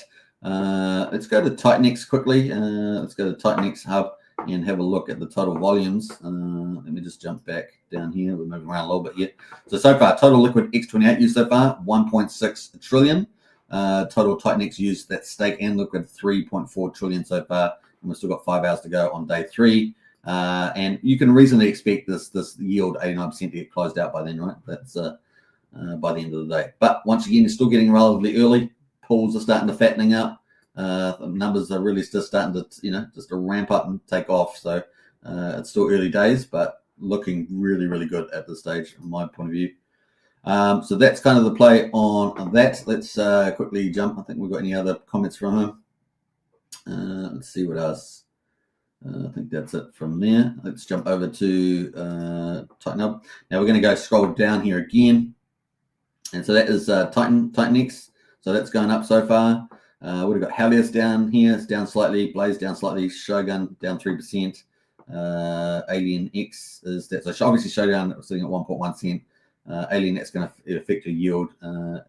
Let's go to Titan quickly. Let's go to Titan Hub and have a look at the total volumes. Let me just jump back down here. We're moving around a little bit here. So far, total liquid X28 used so far, 1.6 trillion. Total Titan used, that stake and liquid, 3.4 trillion so far. And we've still got 5 hours to go on day 3. And you can reasonably expect this yield 89% to get closed out by then, right? That's by the end of the day. But once again, you're still getting relatively early. Pools are starting to fattening up. The numbers are really just starting to, just to ramp up and take off. So it's still early days, but looking really, really good at this stage, from my point of view. So that's kind of the play on that. Let's quickly jump. I think we've got any other comments from him. Let's see what else. I think that's it from there. Let's jump over to Titan Hub. Now we're going to go scroll down here again. And so that is Titan X. So that's going up so far. We've got Helios down here. It's down slightly. Blaze down slightly. Shogun down 3%. Alien X is that. So obviously Shogun sitting at 1.1 cent. Alien X going to affect your yield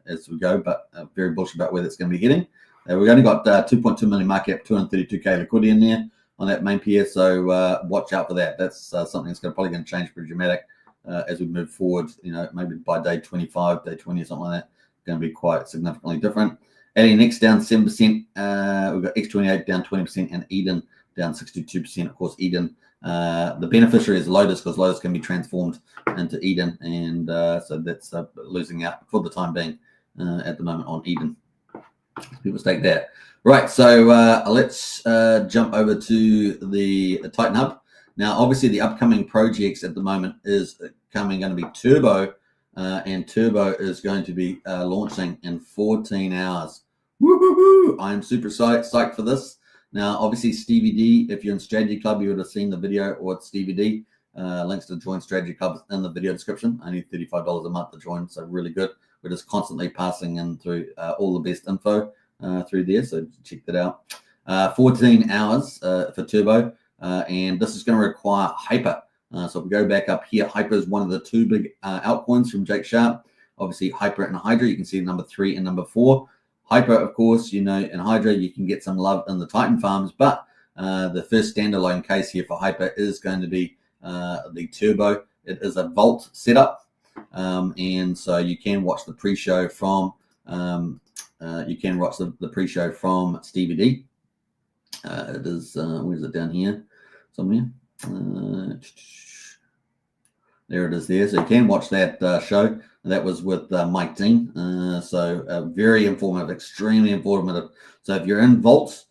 as we go, but very bullish about where that's going to be heading. We've only got 2.2 million market cap, 232k liquidity in there on that main pair. So watch out for that. That's something that's probably going to change pretty dramatic as we move forward. Maybe by day 25, day 20 or something like that. Going to be quite significantly different. Alien X down 7%. We've got X28 down 20% and Eden down 62%. Of course, Eden, the beneficiary is Lotus, because Lotus can be transformed into Eden, and so that's losing out for the time being at the moment on Eden. People take that. Right, so let's jump over to the Titan Hub. Now, obviously, the upcoming projects at the moment is going to be Turbo. And Turbo is going to be launching in 14 hours. Woo-hoo-hoo! I am super psyched for this. Now, obviously, Stevie D, if you're in Strategy Club, you would have seen the video, or it's Stevie D. Links to join Strategy Club in the video description. Only $35 a month to join, so really good. We're just constantly passing in through all the best info through there, so check that out. 14 hours for Turbo, and this is going to require Hyper. So if we go back up here, Hyper is one of the 2 big altcoins from Jake Sharp. Obviously, Hyper and Hydra, you can see number 3 and number 4. Hyper, of course, in Hydra, you can get some love in the Titan farms, but the first standalone case here for Hyper is going to be the Turbo. it is a Vault setup, and so you can watch the pre-show from the pre-show from Stevie D. It is where is it, down here somewhere? There it is there. So you can watch that show. That was with Mike Dean. So very informative, extremely informative. So if you're in Vaults,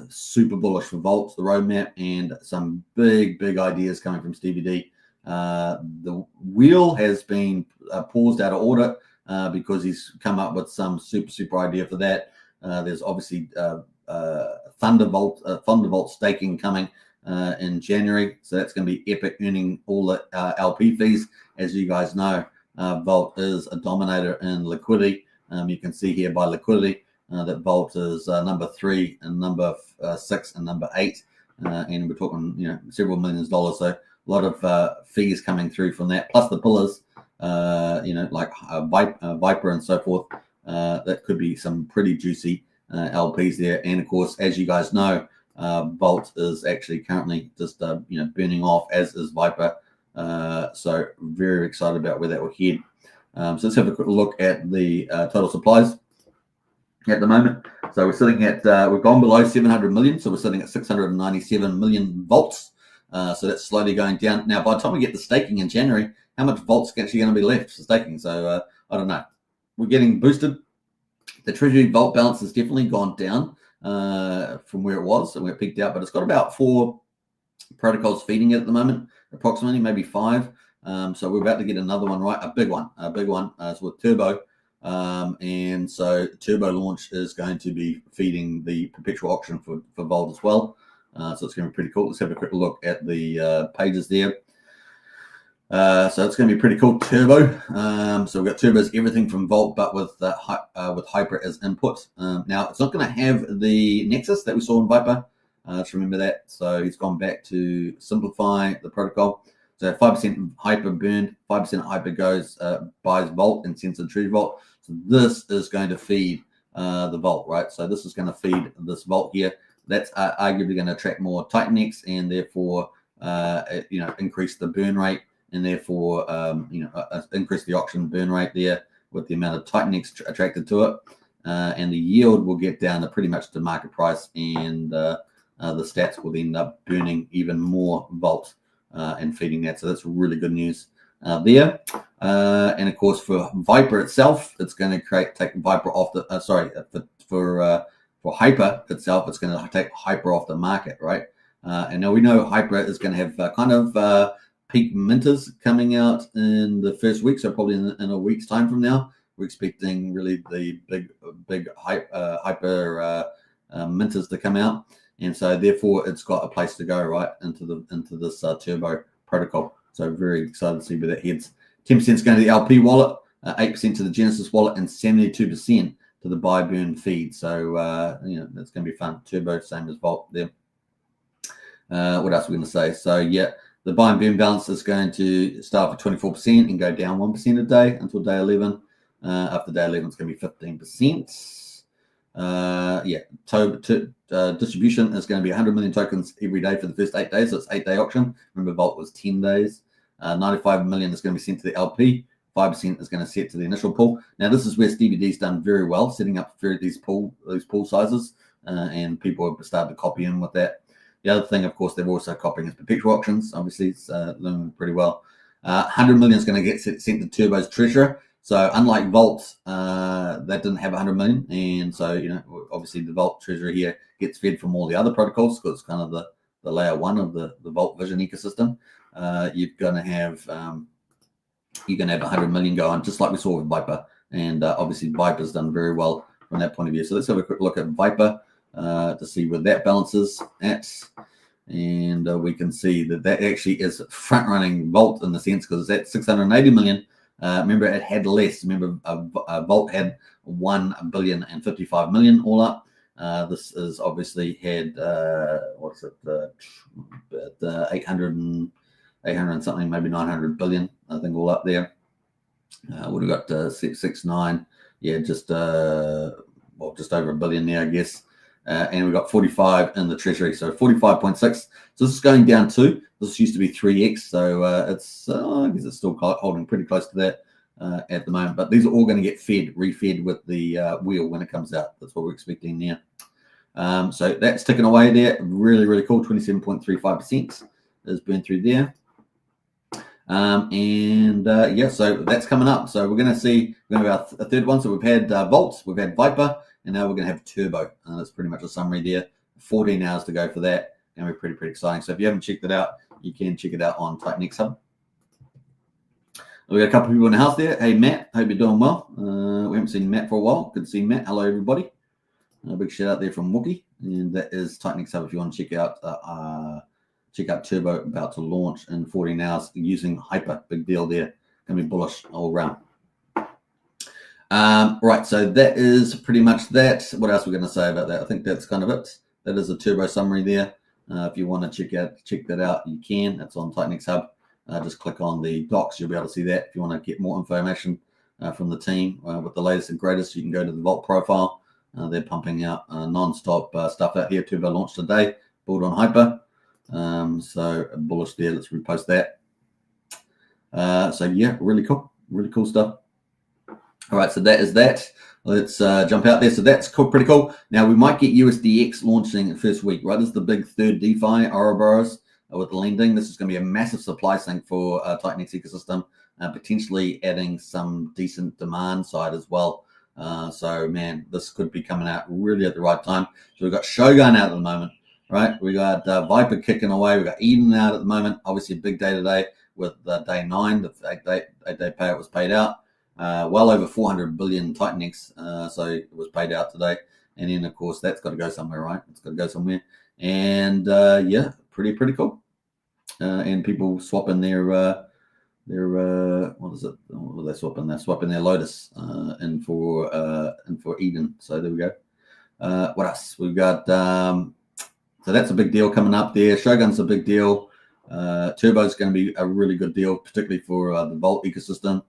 super bullish for Vaults, the roadmap, and some big ideas coming from Stevie D. The wheel has been paused out of order because he's come up with some super idea for that. There's obviously Thunderbolt staking coming in January, so that's going to be epic, earning all the LP fees. As you guys know, Vault is a dominator in liquidity. You can see here by liquidity that Vault is number 3 and number 6 and number 8, and we're talking several millions dollars. So a lot of fees coming through from that, plus the pillars, like Viper and so forth. That could be some pretty juicy LPs there. And of course, as you guys know, Vault is actually currently just burning off, as is Viper. So very excited about where that will head. So let's have a quick look at the total supplies at the moment. So we're sitting at we've gone below 700 million, so we're sitting at 697 million Vaults. So that's slowly going down. Now, by the time we get the staking in January, how much Vault's actually going to be left for staking? So I don't know. We're getting boosted. The Treasury Vault balance has definitely gone down from where it was and where it peaked out, but it's got about 4 protocols feeding it at the moment, approximately, maybe 5. So we're about to get another one, right? A big one. It's with Turbo. And so Turbo launch is going to be feeding the perpetual auction for Vault as well. So it's going to be pretty cool. Let's have a quick look at the pages there. So it's going to be pretty cool. Turbo. So we've got Turbo as everything from Vault, but with Hyper as input. Now it's not going to have the Nexus that we saw in Viper. Just remember that. So he's gone back to simplify the protocol. So 5% Hyper burned, 5% Hyper goes buys Vault and sends to Treasury Vault. So this is going to feed the Vault, right? So this is going to feed this Vault here. That's arguably going to attract more Titanex and therefore increase the burn rate. And therefore, increase the auction burn rate there with the amount of Titanex attracted to it. And the yield will get down to pretty much the market price, and the stats will end up burning even more Vault and feeding that. So that's really good news there. And of course, for Viper itself, it's going to take Viper off the, for Hyper itself, it's going to take Hyper off the market, right? And now we know Hyper is going to have peak minters coming out in the first week, so probably in a week's time from now. We're expecting really the big Hyper minters to come out, and so therefore it's got a place to go right into this Turbo protocol. So very excited to see where that heads. 10% is going to the LP wallet, 8% to the Genesis wallet, and 72% to the buy burn feed. So that's going to be fun. Turbo, same as Vault there. What else are we going to say? So yeah. The buy and burn balance is going to start for 24% and go down 1% a day until day 11. After day 11, it's going to be 15%. Distribution is going to be 100 million tokens every day for the first 8 days. So it's 8-day auction. Remember, Vault was 10 days. 95 million is going to be sent to the LP. 5% is going to set to the initial pool. Now, this is where Stevie D's done very well, setting up these pool sizes, and people have started to copy in with that. The other thing, of course, they're also copying is perpetual auctions. Obviously, it's doing pretty well. 100 million is going to get sent to Turbo's treasurer. So unlike Vault, that didn't have 100 million. And so, obviously the Vault treasurer here gets fed from all the other protocols because it's kind of the layer 1 of the Vault Vision ecosystem. You're going to have 100 million go on, just like we saw with Viper. And obviously Viper's done very well from that point of view. So let's have a quick look at Viper. To see where that balance is at, and we can see that actually is front running Vault in the sense because it's at 680 million. Remember, it had less. Remember, Vault had 1,055 million all up. This is obviously had 800 and something, maybe 900 billion. I think all up there. Would have got 669. Yeah, just over a billion there, I guess. and we've got 45 in the treasury, so 45.6. So this is going down too. This used to be 3x, so it's I guess it's still holding pretty close to that at the moment. But these are all going to get refed with the wheel when it comes out. That's what we're expecting now. So that's ticking away there. Really, really cool. 27.35% is burned through there. Yeah, so that's coming up. So we're going to have a third one. So we've had Volt, we've had Viper, and now we're going to have Turbo. That's pretty much a summary there. 14 hours to go for that. Going to be pretty exciting. So if you haven't checked it out, you can check it out on Titan Hub. We got a couple of people in the house there. Hey, Matt, hope you're doing well. We haven't seen Matt for a while. Good to see Matt. Hello, everybody. A big shout out there from Wookie. And that is Titan Hub if you want to check out Turbo, about to launch in 14 hours using Hyper. Big deal there. Going to be bullish all around. Right, so that is pretty much that. What else are we going to say about that? I think that's kind of it. That is a Turbo summary there. If you want to check that out, you can. That's on Titan Hub. Just click on the docs. You'll be able to see that. If you want to get more information from the team with the latest and greatest, you can go to the Vault profile. They're pumping out non-stop stuff out here. Turbo launched today, built on Hyper. So bullish there. Let's repost that. So yeah, really cool stuff. All right, so that is that. Let's jump out there. So that's cool, pretty cool. Now we might get USDX launching first week, right? This is the big third DeFi, Ouroboros with the lending. This is going to be a massive supply sink for Titan X ecosystem, potentially adding some decent demand side as well. So man, this could be coming out really at the right time. So we've got Shogun out at the moment, right? We got Viper kicking away. We got Eden out at the moment. Obviously a big day today with day 9. The 8-day payout was paid out. Well over 400 billion Titan X, so it was paid out today. And then, of course, that's got to go somewhere, right? It's got to go somewhere. And, yeah, pretty cool. And people swapping their what is it? What are they swapping? They're swapping their Lotus in for Eden. So there we go. What else? We've got, so that's a big deal coming up there. Shogun's a big deal. Turbo's going to be a really good deal, particularly for the Vault ecosystem.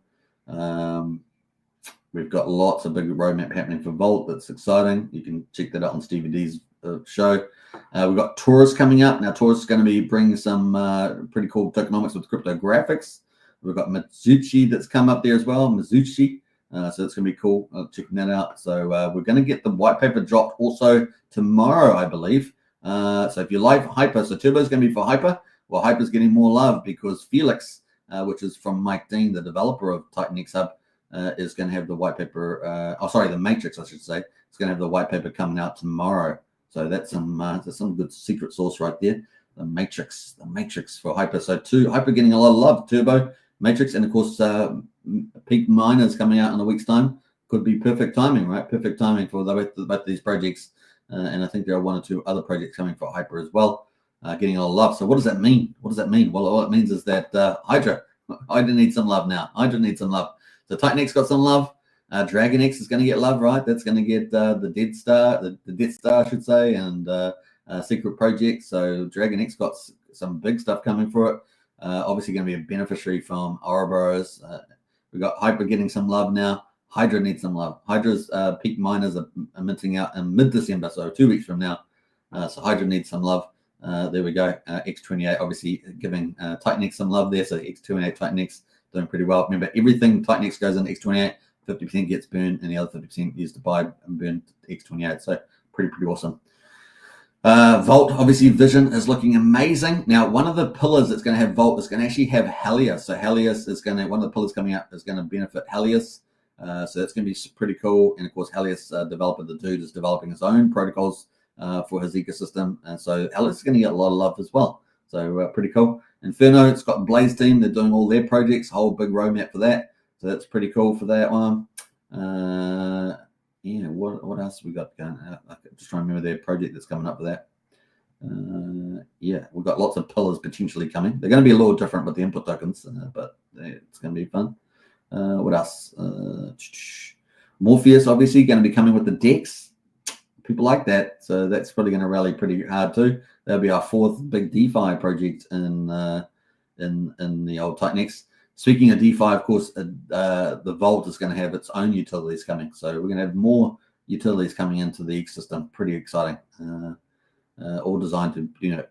We've got lots of big roadmap happening for Volt. That's exciting. You can check that out on Stevie D's show. We've got Taurus coming up. Now, Taurus is going to be bringing some pretty cool tokenomics with cryptographics. We've got Mizuchi that's come up there as well. Mizuchi. So it's going to be cool. Checking that out. So we're going to get the white paper dropped also tomorrow, I believe. So if you like Hyper, so Turbo is going to be for Hyper. Well, Hyper's getting more love because Felix, which is from Mike Dean, the developer of Titan X Hub, is going to have the white paper. The Matrix, I should say. It's going to have the white paper coming out tomorrow. So that's some good secret sauce right there. The Matrix for Hyper. So Hyper getting a lot of love. Turbo, Matrix, and of course Peak Miners coming out in a week's time. Could be perfect timing, right? Perfect timing for both of these projects. And I think there are 1 or 2 other projects coming for Hyper as well. Getting a lot of love. So what does that mean? Well, all it means is that Hydra needs some love now. Hydra needs some love. So Titan X got some love. Dragon X is going to get love, right? That's going to get the Death Star, I should say, and Secret Project. So Dragon X got some big stuff coming for it. Obviously going to be a beneficiary from Ouroboros. We've got Hyper getting some love now. Hydra needs some love. Hydra's peak miners are minting out in mid-December, so 2 weeks from now. So Hydra needs some love. There we go. X28 obviously giving Titan X some love there. So X28 Titan X doing pretty well. Remember, everything Titan X goes in X28, 50% gets burned, and the other 50% used to buy and burn X28. So pretty awesome. Vault, obviously, Vision is looking amazing. Now, one of the pillars that's going to have Vault is going to actually have Helios. So Helios is going to, one of the pillars coming up is going to benefit Helios. So that's going to be pretty cool. And of course, Helios developer, the dude, is developing his own protocols for his ecosystem. So Helios is going to get a lot of love as well. So pretty cool. Inferno, it's got the Blaze team. They're doing all their projects, whole big roadmap for that. So that's pretty cool for that one. Yeah, what else we got going? I'm just trying to remember their project that's coming up with that. Yeah, we've got lots of pillars potentially coming. They're going to be a little different with the input tokens, but it's going to be fun. What else? Morpheus, obviously, going to be coming with the DEX. People like that, so that's probably going to rally pretty hard too. That'll be our 4th big DeFi project in the old Titan X. Speaking of DeFi, of course, the Vault is going to have its own utilities coming. So we're going to have more utilities coming into the ecosystem. Pretty exciting. All designed to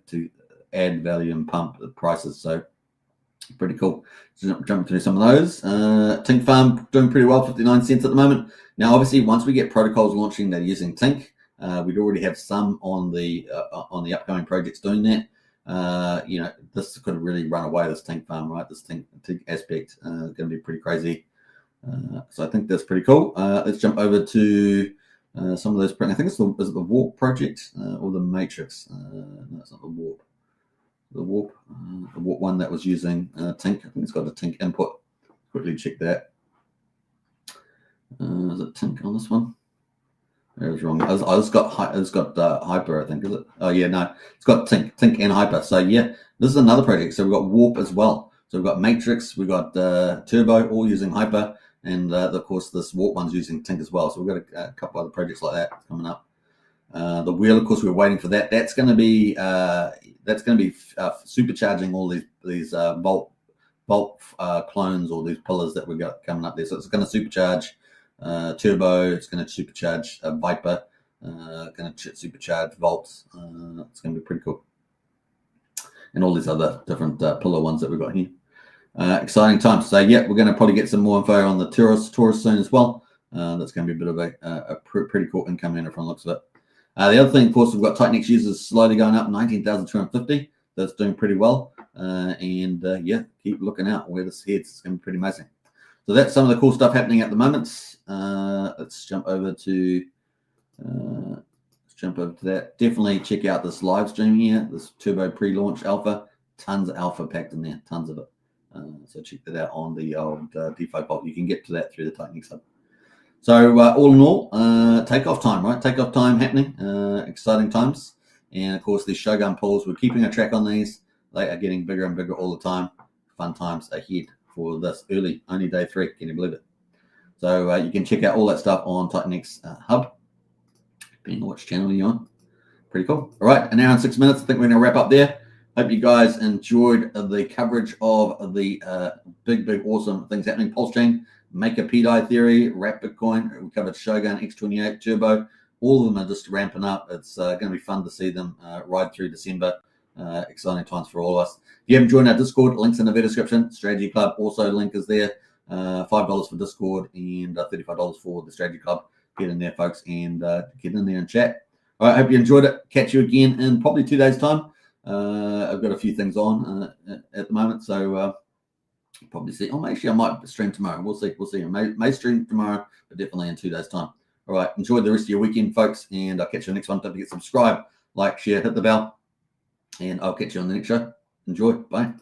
to add value and pump the prices. So pretty cool. Jumping through some of those. Tink Farm doing pretty well, 59 cents at the moment. Now, obviously, once we get protocols launching that are using Tink, we'd already have some on the upcoming projects doing that. This could really run away, this Tink Farm, right? This Tink aspect is going to be pretty crazy. So I think that's pretty cool. Let's jump over to some of those. I think is it the Warp project or the Matrix? No, it's not the Warp. The Warp one that was using Tink. I think it's got a Tink input. Quickly check that. Is it Tink on this one? I was wrong. It's got Hyper, I think, is it? Oh yeah, no, it's got Tink and Hyper. So yeah, this is another project. So we've got Warp as well. So we've got Matrix, we've got Turbo, all using Hyper, and of course this Warp one's using Tink as well. So we've got a couple other projects like that coming up. The wheel, of course, we're waiting for that. That's going to be supercharging all these Volt clones or these pillars that we got coming up there. So it's going to supercharge Turbo. It's going to supercharge Viper. Going to supercharge Volts. It's going to be pretty cool. And all these other different pillar ones that we've got here. Exciting times. So yeah, we're going to probably get some more info on the Taurus soon as well. That's going to be a bit of a pretty cool income here from the looks of it. The other thing, of course, we've got Titanix users slowly going up, 19,250. That's doing pretty well. Yeah, keep looking out where this heads. It's going to be pretty amazing. So that's some of the cool stuff happening at the moment. Let's jump over to that. Definitely check out this live stream here, this Turbo pre-launch alpha. Tons of alpha packed in there, tons of it. So check that out on the old DeFi vault. You can get to that through the Titanix hub. So all in all, takeoff time, right? Takeoff time happening. Exciting times. And of course, these Shogun pulls, we're keeping a track on these. They are getting bigger and bigger all the time. Fun times ahead for this only day 3. Can you believe it? So you can check out all that stuff on Titanix hub, depending on which channel you're on. Pretty cool. All right, an hour and 6 minutes. I think we're going to wrap up there. Hope you guys enjoyed the coverage of the big, awesome things happening. Pulsechain, Make a pDai theory, Wrap Bitcoin. We covered Shogun, X28, Turbo. All of them are just ramping up. It's going to be fun to see them ride through December. Exciting times for all of us. If you haven't joined our Discord, links in the video description. Strategy Club, also link is there. $5 for Discord and $35 for the Strategy Club. Get in there, folks, and get in there and chat. All right, hope you enjoyed it. Catch you again in probably 2 days' time. I've got a few things on at the moment, so probably see. Oh, actually, I might stream tomorrow. We'll see. I may stream tomorrow, but definitely in 2 days' time. All right, enjoy the rest of your weekend, folks, and I'll catch you on the next one. Don't forget to subscribe, like, share, hit the bell, and I'll catch you on the next show. Enjoy. Bye.